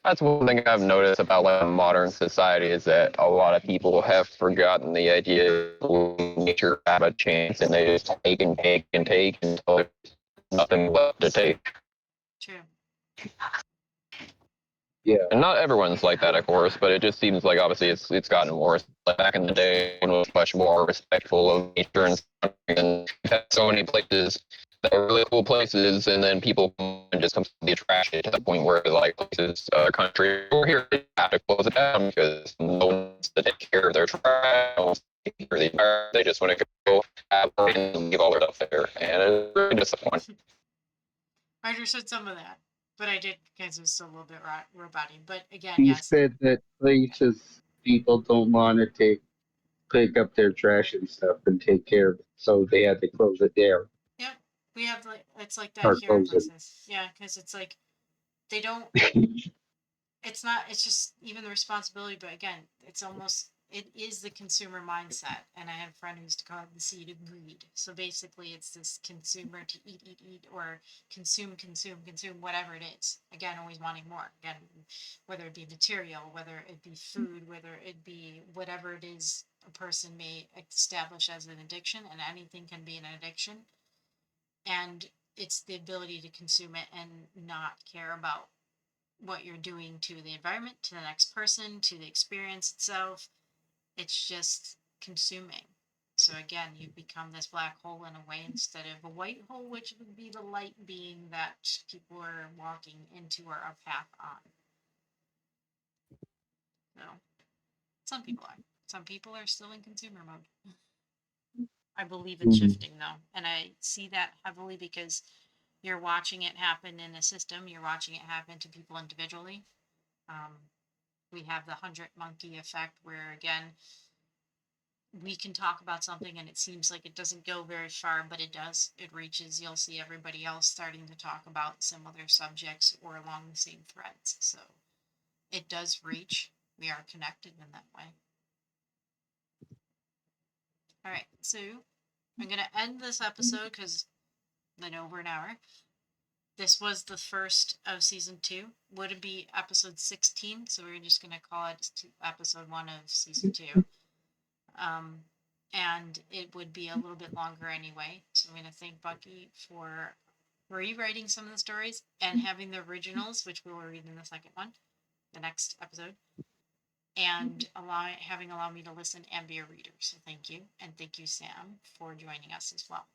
That's one thing I've noticed about like modern society is that a lot of people have forgotten the idea of nature have a chance, and they just take and take and take until there's nothing left to take. True. Yeah, And not everyone's like that, of course, but it just seems like obviously it's gotten worse. Like back in the day, it was much more respectful of nature and stuff, and we've had so many places that are really cool places, and then people just completely trash it to the point where like places, other countries over here, they have to close it down because no one wants to take care of their trash, no one wants to take care of the environment. They just want to go have fun and leave all their stuff there, and it's really disappointing. I understood some of that, but I did because it was still a little bit roboty. But again, he yes. said that places people don't want to pick up their trash and stuff and take care of it, so they had to close it down Yep. We have like, it's like that or here in close it. places. Yeah, because it's like they don't, it's not, it's just even the responsibility, but again, it's almost, it is the consumer mindset. And I had a friend who used to call it the seed of greed. So basically it's this consumer to eat, or consume, whatever it is. Again, always wanting more. Again, whether it be material, whether it be food, whether it be whatever it is a person may establish as an addiction, and anything can be an addiction. And it's the ability to consume it and not care about what you're doing to the environment, to the next person, to the experience itself. It's just consuming. So again, you become this black hole in a way instead of a white hole, which would be the light being that people are walking into or a path on. So some people are. Some people are still in consumer mode. I believe it's shifting though. And I see that heavily because you're watching it happen in a system, you're watching it happen to people individually. Um, we have the 100 monkey effect where again we can talk about something and it seems like it doesn't go very far, but it does. It reaches, you'll see everybody else starting to talk about similar subjects or along the same threads. So it does reach. We are connected in that way. All right, so I'm going to end this episode because I know we're an hour. This was the first of season 2. Would it be episode 16? So we're just going to call it episode 1 of season 2. And it would be a little bit longer anyway. So I'm going to thank Bucky for rewriting some of the stories and having the originals, which we will read in the second one, the next episode, and having allowed me to listen and be a reader. So thank you. And thank you, Sam, for joining us as well.